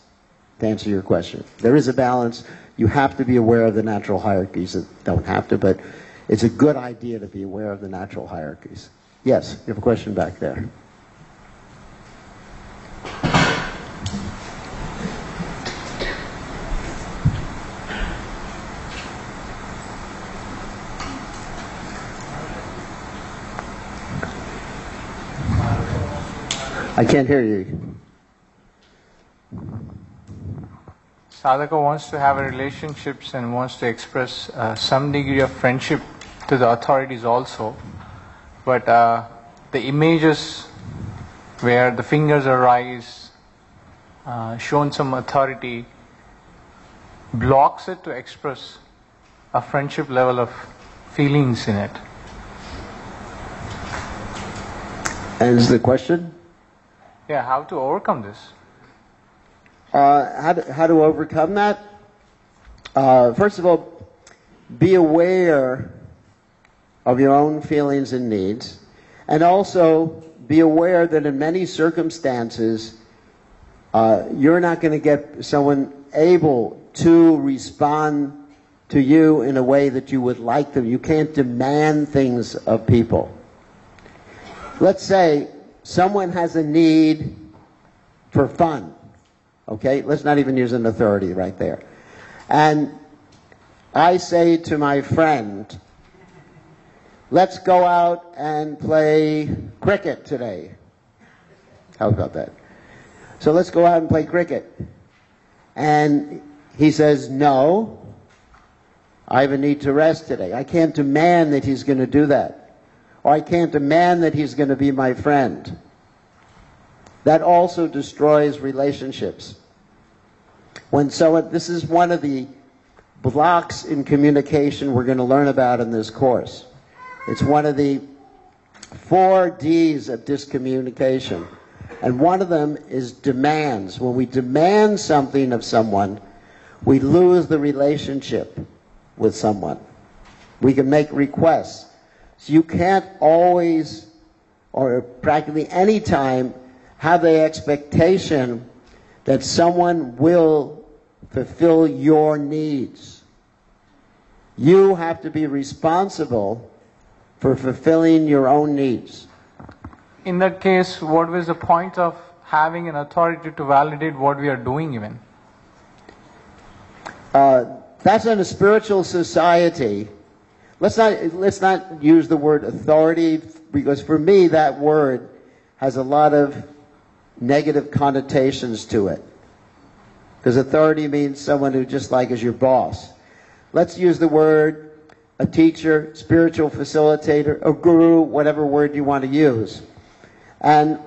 to answer your question. There is a balance. You have to be aware of the natural hierarchies. That don't have to, but it's a good idea to be aware of the natural hierarchies. Yes, you have a question back there. I can't hear you. Sadhaka wants to have a relationships and wants to express some degree of friendship to the authorities also. But the images where the fingers are raised, shown some authority, blocks it to express a friendship level of feelings in it. And is the question? Yeah, how to overcome this? How to overcome that? First of all, be aware of your own feelings and needs, and also be aware that in many circumstances, you're not going to get someone able to respond to you in a way that you would like them. You can't demand things of people. Let's say someone has a need for fun. Okay, let's not even use an authority right there. And I say to my friend, let's go out and play cricket today. How about that? So let's go out and play cricket. And he says, no, I have a need to rest today. I can't demand that he's going to do that. Or I can't demand that he's going to be my friend. That also destroys relationships. This is one of the blocks in communication we're going to learn about in this course. It's one of the 4 Ds of discommunication. And one of them is demands. When we demand something of someone, we lose the relationship with someone. We can make requests. So you can't always, or practically any time, have the expectation that someone will fulfill your needs. You have to be responsible for fulfilling your own needs. In that case, what was the point of having an authority to validate what we are doing even? That's in a spiritual society. Let's not use the word authority, because for me that word has a lot of negative connotations to it. Because authority means someone who just like is your boss. Let's use the word a teacher, spiritual facilitator, a guru, whatever word you want to use. And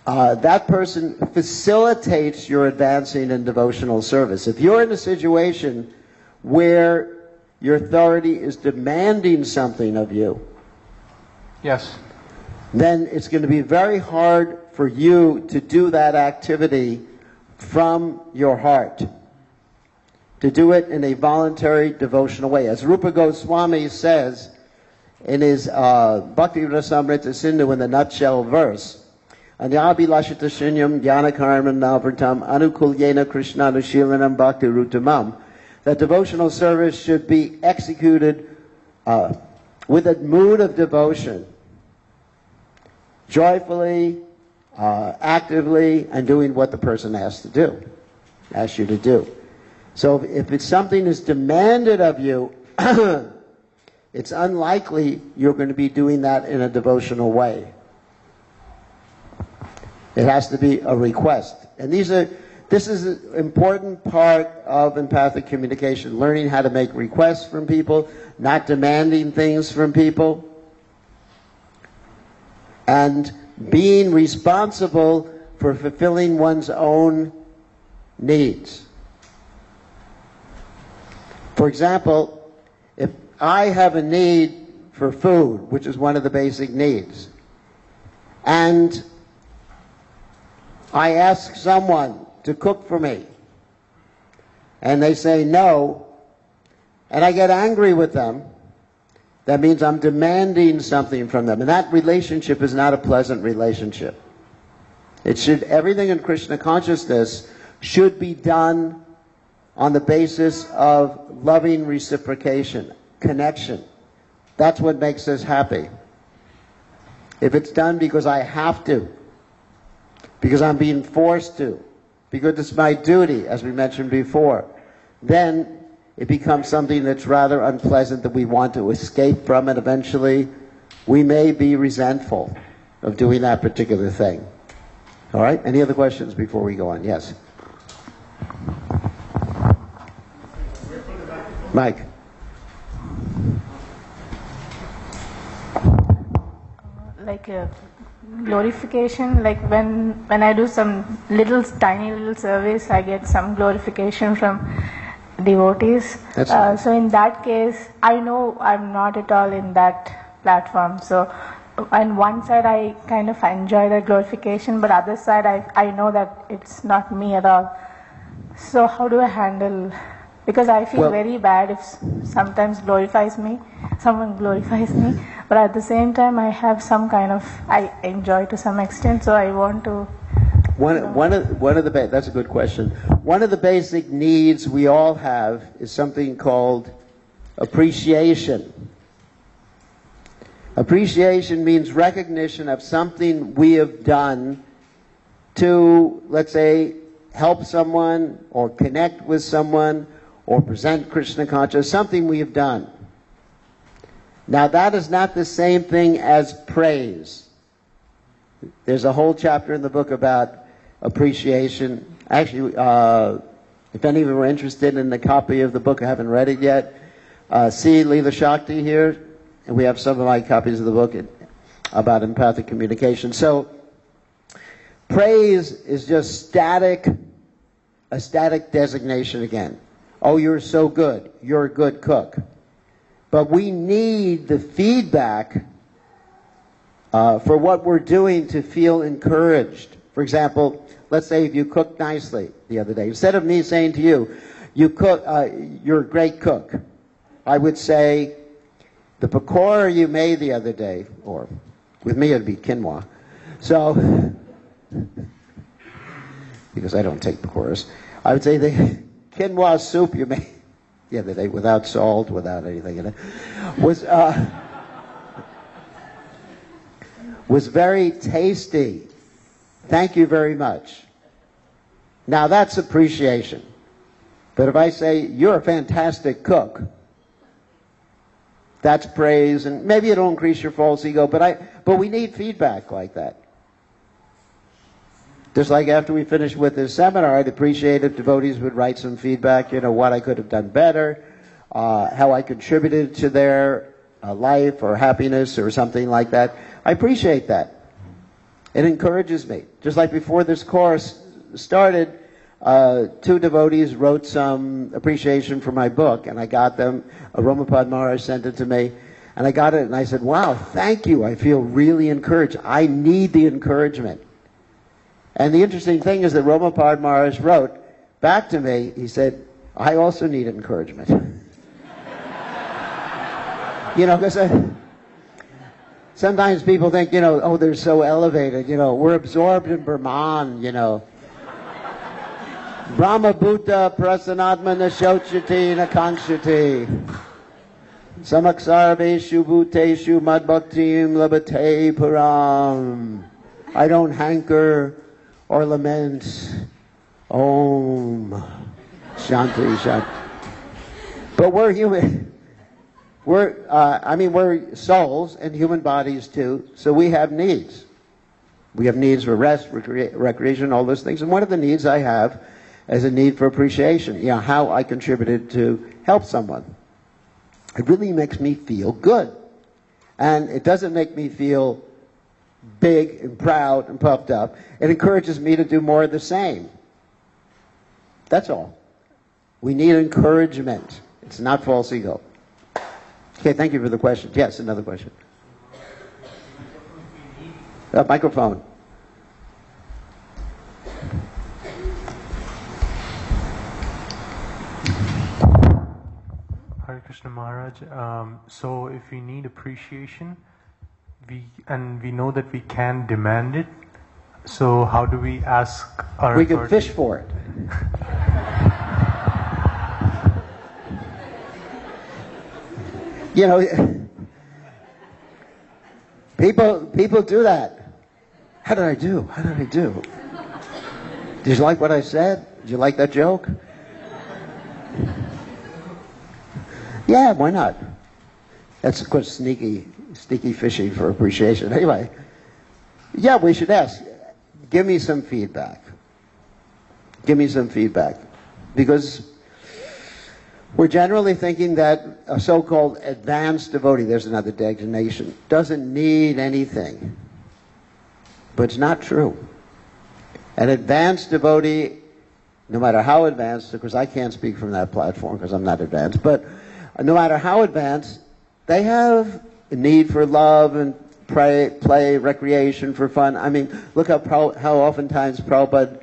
that person facilitates your advancing in devotional service. If you're in a situation where your authority is demanding something of you, yes, then it's going to be very hard for you to do that activity from your heart. To do it in a voluntary devotional way. As Rupa Goswami says in his Bhakti Rasamrita Sindhu in the nutshell verse, Anyabhilashita Shunyam Jnanakarman Navartam Anukulyena Krishnanushilanam Bhakti Rutamam, that devotional service should be executed with a mood of devotion, joyfully, actively, and doing what the person asks you to do. So if it's something is demanded of you, it's unlikely you're going to be doing that in a devotional way. It has to be a request. And this is an important part of empathic communication, learning how to make requests from people, not demanding things from people, and being responsible for fulfilling one's own needs. For example, if I have a need for food, which is one of the basic needs, and I ask someone to cook for me, and they say no, and I get angry with them, that means I'm demanding something from them. And that relationship is not a pleasant relationship. Everything in Krishna consciousness should be done on the basis of loving reciprocation, connection. That's what makes us happy. If it's done because I have to, because I'm being forced to, because it's my duty, as we mentioned before, then it becomes something that's rather unpleasant that we want to escape from, and eventually we may be resentful of doing that particular thing. All right? Any other questions before we go on? Yes. Mike. Like glorification, like when I do some tiny little service, I get some glorification from devotees. So in that case, I know I'm not at all in that platform. So on one side, I kind of enjoy the glorification, but other side, I know that it's not me at all. So how do I handle? Because I feel very bad if sometimes someone glorifies me, but at the same time I have some kind of, I enjoy to some extent, so I want to. That's a good question. One of the basic needs we all have is something called appreciation. Appreciation means recognition of something we have done to, let's say, help someone or connect with someone or present Krishna consciousness, something we have done. Now that is not the same thing as praise. There's a whole chapter in the book about appreciation. Actually, if any of you are interested in a copy of the book, I haven't read it yet, see Leela Shakti here, and we have some of my copies of the book about empathic communication. So praise is just a static designation again. Oh, you're so good. You're a good cook. But we need the feedback for what we're doing to feel encouraged. For example, let's say if you cooked nicely the other day. Instead of me saying to you, you're a great cook, I would say, the pakora you made the other day, or with me it'd be quinoa. So, because I don't take pakoras, I would say the quinoa soup you made the other day, without salt, without anything in it, was very tasty. Thank you very much. Now that's appreciation. But if I say, you're a fantastic cook, that's praise, and maybe it'll increase your false ego, but we need feedback like that. Just like after we finished with this seminar, I'd appreciate if devotees would write some feedback, what I could have done better, how I contributed to their life or happiness or something like that. I appreciate that. It encourages me. Just like before this course started, 2 devotees wrote some appreciation for my book, and I got them. Romapad Maharaj sent it to me, and I got it, and I said, wow, thank you. I feel really encouraged. I need the encouragement. And the interesting thing is that Romapad Maharaj wrote back to me, he said, I also need encouragement. Because sometimes people think, oh, they're so elevated, we're absorbed in Brahman, Brahma Bhuta Prasanatma Nashochati Nakankshati Samaksarveshu Bhuteshu Madbhaktim Labate Param. I don't hanker or lament. Om Shanti Shanti. But we're human. We're souls and human bodies too, so we have needs. We have needs for rest, recreation, all those things. And one of the needs I have is a need for appreciation. How I contributed to help someone. It really makes me feel good. And it doesn't make me feel big and proud and puffed up. It encourages me to do more of the same. That's all. We need encouragement. It's not false ego. Okay, thank you for the question. Yes, another question. Microphone. Hare Krishna Maharaj. So if we need appreciation, we know that we can demand it. So how do we ask our We can fish for it. People do that. How did I do? How did I do? Did you like what I said? Did you like that joke? Yeah, why not? That's, of course, sneaky fishing for appreciation. Anyway, yeah, we should ask. Give me some feedback. Give me some feedback. Because we're generally thinking that a so-called advanced devotee, there's another designation, doesn't need anything. But it's not true. An advanced devotee, no matter how advanced, of course I can't speak from that platform because I'm not advanced, but no matter how advanced, they have a need for love and play, recreation, for fun. I mean, look how oftentimes Prabhupada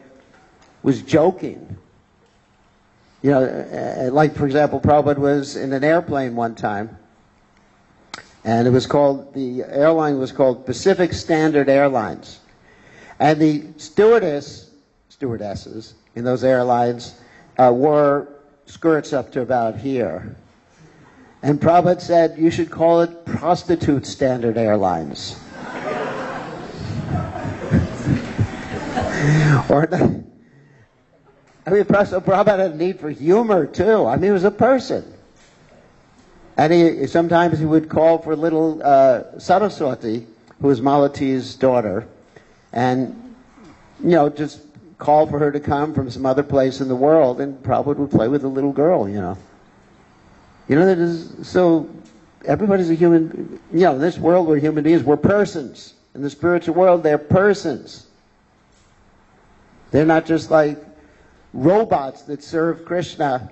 was joking. You know, like for example, Prabhupada was in an airplane one time, and it was called, the airline was called Pacific Standard Airlines. And the stewardesses in those airlines wore skirts up to about here. And Prabhupada said, you should call it Prostitute Standard Airlines. Or, I mean, Prabhupada had a need for humor too. I mean, he was a person. And sometimes he would call for little Saraswati, who was Malati's daughter, and, you know, just call for her to come from some other place in the world, and Prabhupada would play with the little girl, you know. You know, that is, so everybody's a human, you know, in this world we're human beings, we're persons. In the spiritual world, they're persons. They're not just like robots that serve Krishna.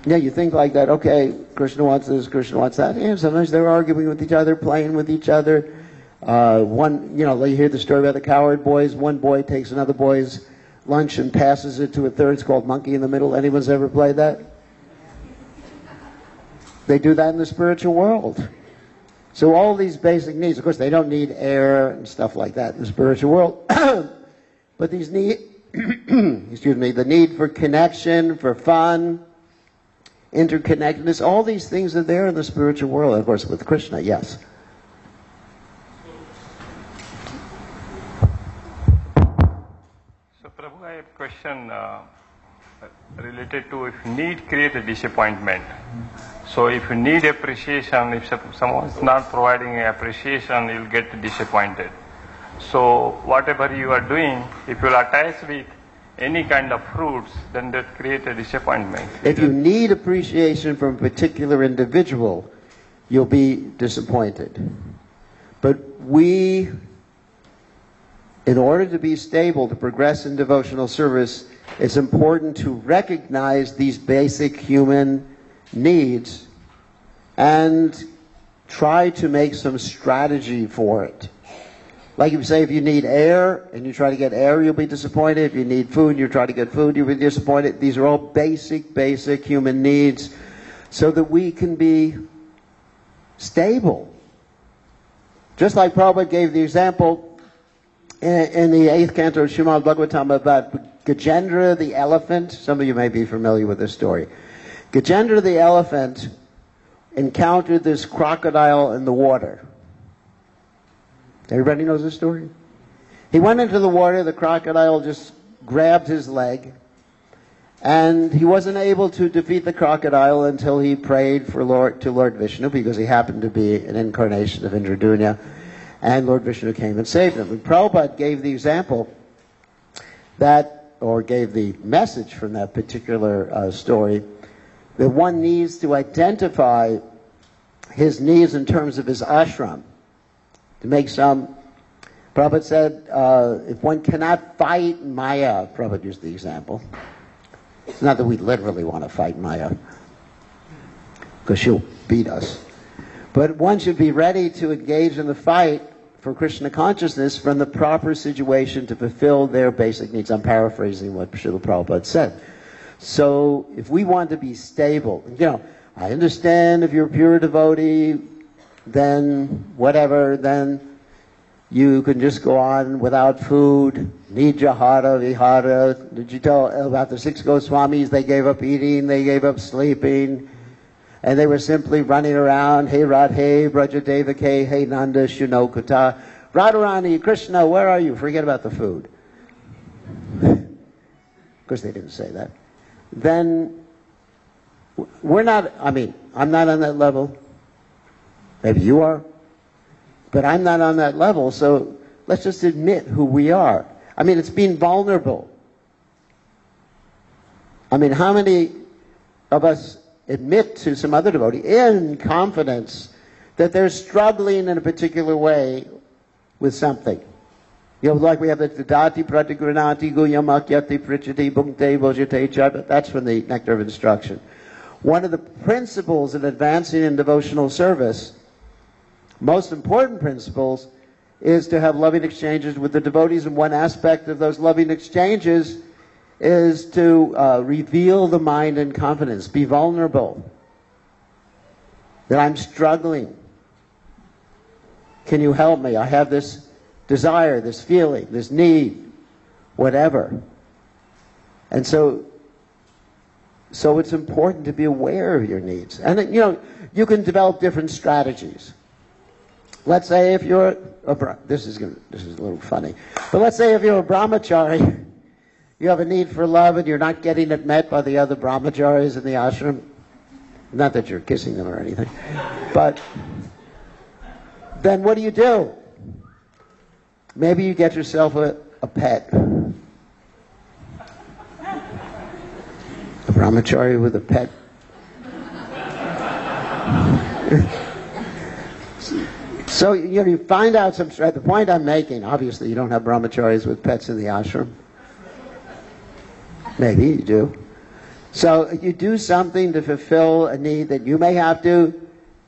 Yeah, you think like that, okay, Krishna wants this, Krishna wants that. And sometimes they're arguing with each other, playing with each other. One, you know, you hear the story about the coward boys. One boy takes another boy's lunch and passes it to a third. It's called Monkey in the Middle. Anyone's ever played that? They do that in the spiritual world. So all these basic needs, of course, they don't need air and stuff like that in the spiritual world. But these need, excuse me, the need for connection, for fun, interconnectedness, all these things are there in the spiritual world. Of course, with Krishna, yes. So, Prabhu, I have a question related to if need create a disappointment. So, if you need appreciation, if someone is not providing appreciation, you'll get disappointed. So, whatever you are doing, if you are attached with any kind of fruits, then that creates a disappointment. If you need appreciation from a particular individual, you'll be disappointed. But we, in order to be stable, to progress in devotional service, it's important to recognize these basic human needs and try to make some strategy for it. Like you say, if you need air and you try to get air, you'll be disappointed. If you need food and you try to get food, you'll be disappointed. These are all basic human needs so that we can be stable. Just like Prabhupada gave the example in the 8th canto of Srimad Bhagavatam about Gajendra the elephant. Some of you may be familiar with this story. Gajendra the elephant encountered this crocodile in the water. Everybody knows this story? He went into the water, the crocodile just grabbed his leg, and he wasn't able to defeat the crocodile until he prayed to Lord Vishnu, because he happened to be an incarnation of Indradunya, and Lord Vishnu came and saved him. And Prabhupada gave the example that, or gave the message from that particular story, that one needs to identify his needs in terms of his ashram. To make some, Prabhupada said, if one cannot fight Maya, Prabhupada used the example. It's not that we literally want to fight Maya, because she'll beat us. But one should be ready to engage in the fight for Krishna consciousness from the proper situation to fulfill their basic needs. I'm paraphrasing what Srila Prabhupada said. So if we want to be stable, you know, I understand if you're a pure devotee, then whatever, then you can just go on without food, nijahara, vihara. Did you tell about the 6 Goswamis? They gave up eating, they gave up sleeping. And they were simply running around, hey Radhe, Brajadevake, hey Nanda, Shunokuta, Radharani, Krishna, where are you? Forget about the food. Of course they didn't say that. Then, we're not, I'm not on that level. Maybe you are. But I'm not on that level, so let's just admit who we are. It's being vulnerable. How many of us admit to some other devotee in confidence that they're struggling in a particular way with something? Like we have the Dati Pratigranati Guyamakyati Prichati Bhukte Bhojate Chara. That's from the Nectar of Instruction. One of the principles in advancing in devotional service, most important principles, is to have loving exchanges with the devotees, and one aspect of those loving exchanges is to reveal the mind in confidence, be vulnerable. That I'm struggling. Can you help me? I have this desire, this feeling, this need, whatever. And so it's important to be aware of your needs. And you can develop different strategies. Let's say if you're this is a little funny, but let's say if you're a brahmachari, you have a need for love and you're not getting it met by the other brahmacharis in the ashram. Not that you're kissing them or anything, but then what do? Maybe you get yourself a pet. A brahmachari with a pet. So, you find out some... The point I'm making, obviously you don't have brahmacharis with pets in the ashram. Maybe you do. So you do something to fulfill a need that you may have to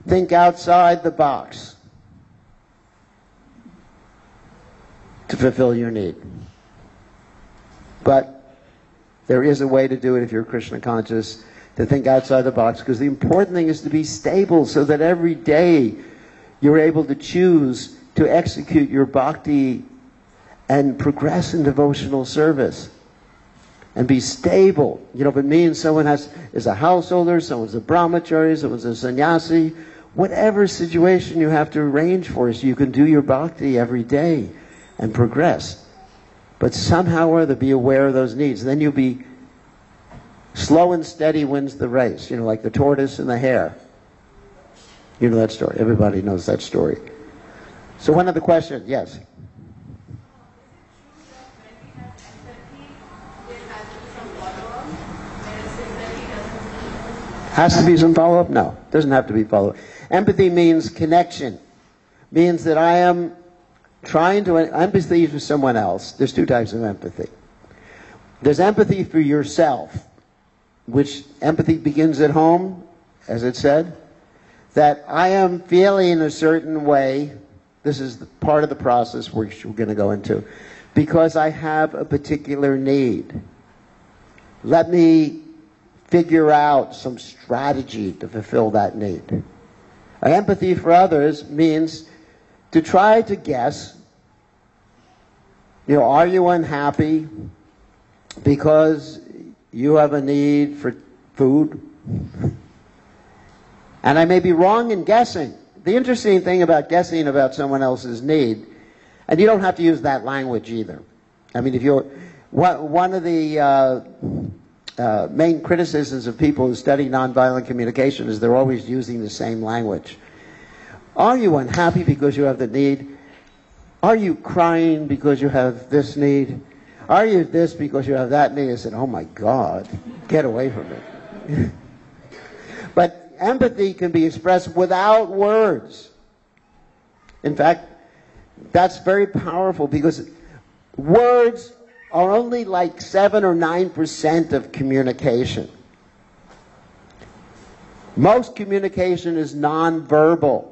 think outside the box to fulfill your need. But there is a way to do it if you're Krishna conscious, to think outside the box, because the important thing is to be stable so that every day you're able to choose to execute your bhakti and progress in devotional service. And be stable. If it means someone is a householder, someone's a brahmachari, someone's a sannyasi, whatever situation you have to arrange for, so you can do your bhakti every day and progress. But somehow or other be aware of those needs. Then you'll be slow and steady wins the race. Like the tortoise and the hare. You know that story. Everybody knows that story. So one other question. Yes? Has to be some follow-up? No, doesn't have to be follow-up. Empathy means connection. Means that I am trying to empathy for someone else. There's two types of empathy. There's empathy for yourself, which empathy begins at home, as it said. That I am feeling a certain way. This is part of the process which we're going to go into. Because I have a particular need. Let me figure out some strategy to fulfill that need. Empathy for others means to try to guess, are you unhappy because you have a need for food? And I may be wrong in guessing. The interesting thing about guessing about someone else's need, and you don't have to use that language either. If you're... One of the main criticisms of people who study nonviolent communication is they're always using the same language. Are you unhappy because you have the need? Are you crying because you have this need? Are you this because you have that need? I said, oh my God, get away from it. But empathy can be expressed without words. In fact, that's very powerful because words are only like 7 or 9% of communication. Most communication is nonverbal.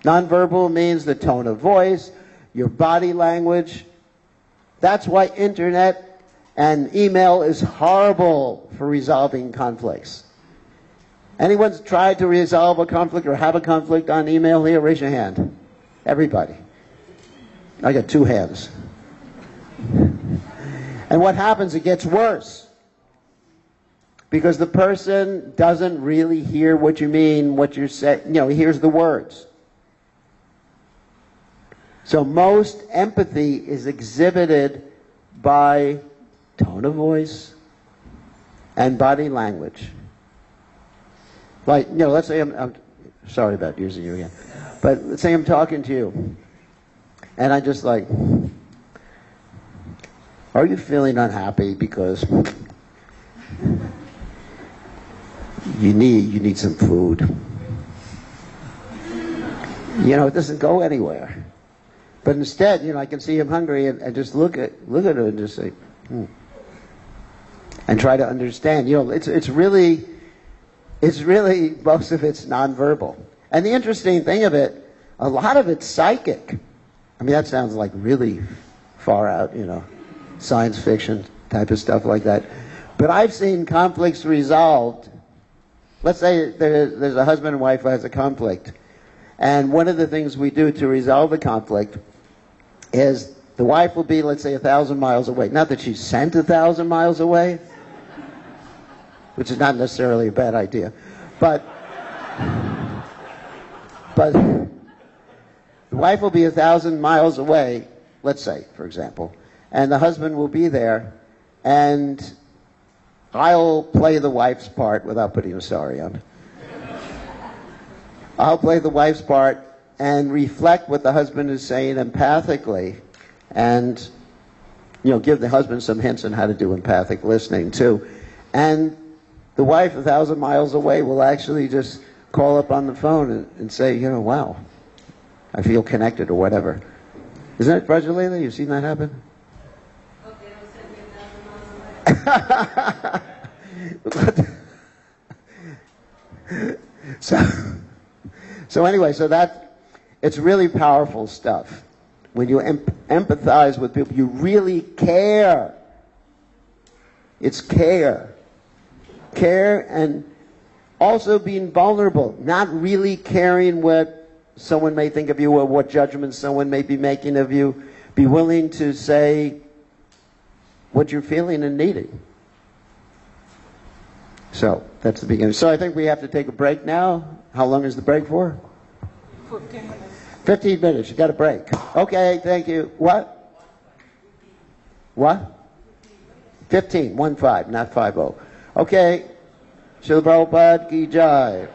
Nonverbal means the tone of voice, your body language. That's why internet and email is horrible for resolving conflicts. Anyone's tried to resolve a conflict or have a conflict on email here? Raise your hand. Everybody. I got 2 hands. And what happens? It gets worse. Because the person doesn't really hear what you mean, what you're saying. You know, he hears the words. So most empathy is exhibited by tone of voice and body language. Like, you know, let's say I'm sorry about using you again, but let's say I'm talking to you, and I just like, are you feeling unhappy because you need some food? You know, it doesn't go anywhere. But instead, you know, I can see him hungry and just look at him and just say, and try to understand. You know, it's really most of it's nonverbal. And the interesting thing of it, a lot of it's psychic. I mean, that sounds like really far out, you know, science fiction type of stuff like that. But I've seen conflicts resolved. Let's say there's a husband and wife who has a conflict. And one of the things we do to resolve the conflict is the wife will be, let's say, 1,000 miles away. Not that she's sent 1,000 miles away, which is not necessarily a bad idea. But the wife will be 1,000 miles away, let's say, for example, and the husband will be there, and I'll play the wife's part without putting a sorry on it. I'll play the wife's part and reflect what the husband is saying empathically, and, you know, give the husband some hints on how to do empathic listening too. And the wife 1,000 miles away will actually just call up on the phone and say, you know, wow, I feel connected or whatever. Isn't it, Brajalila? You've seen that happen? Okay, don't send me 1,000 miles away. So anyway, so it's really powerful stuff. When you empathize with people, you really care. It's care. Care and also being vulnerable, not really caring what someone may think of you or what judgments someone may be making of you. Be willing to say what you're feeling and needing. So that's the beginning. So I think we have to take a break now. How long is the break for? 15 minutes. 15 minutes. You got a break. Okay, thank you. What? 15, 1-5, not 5-0. Okay. Srila Prabhupada ki jai.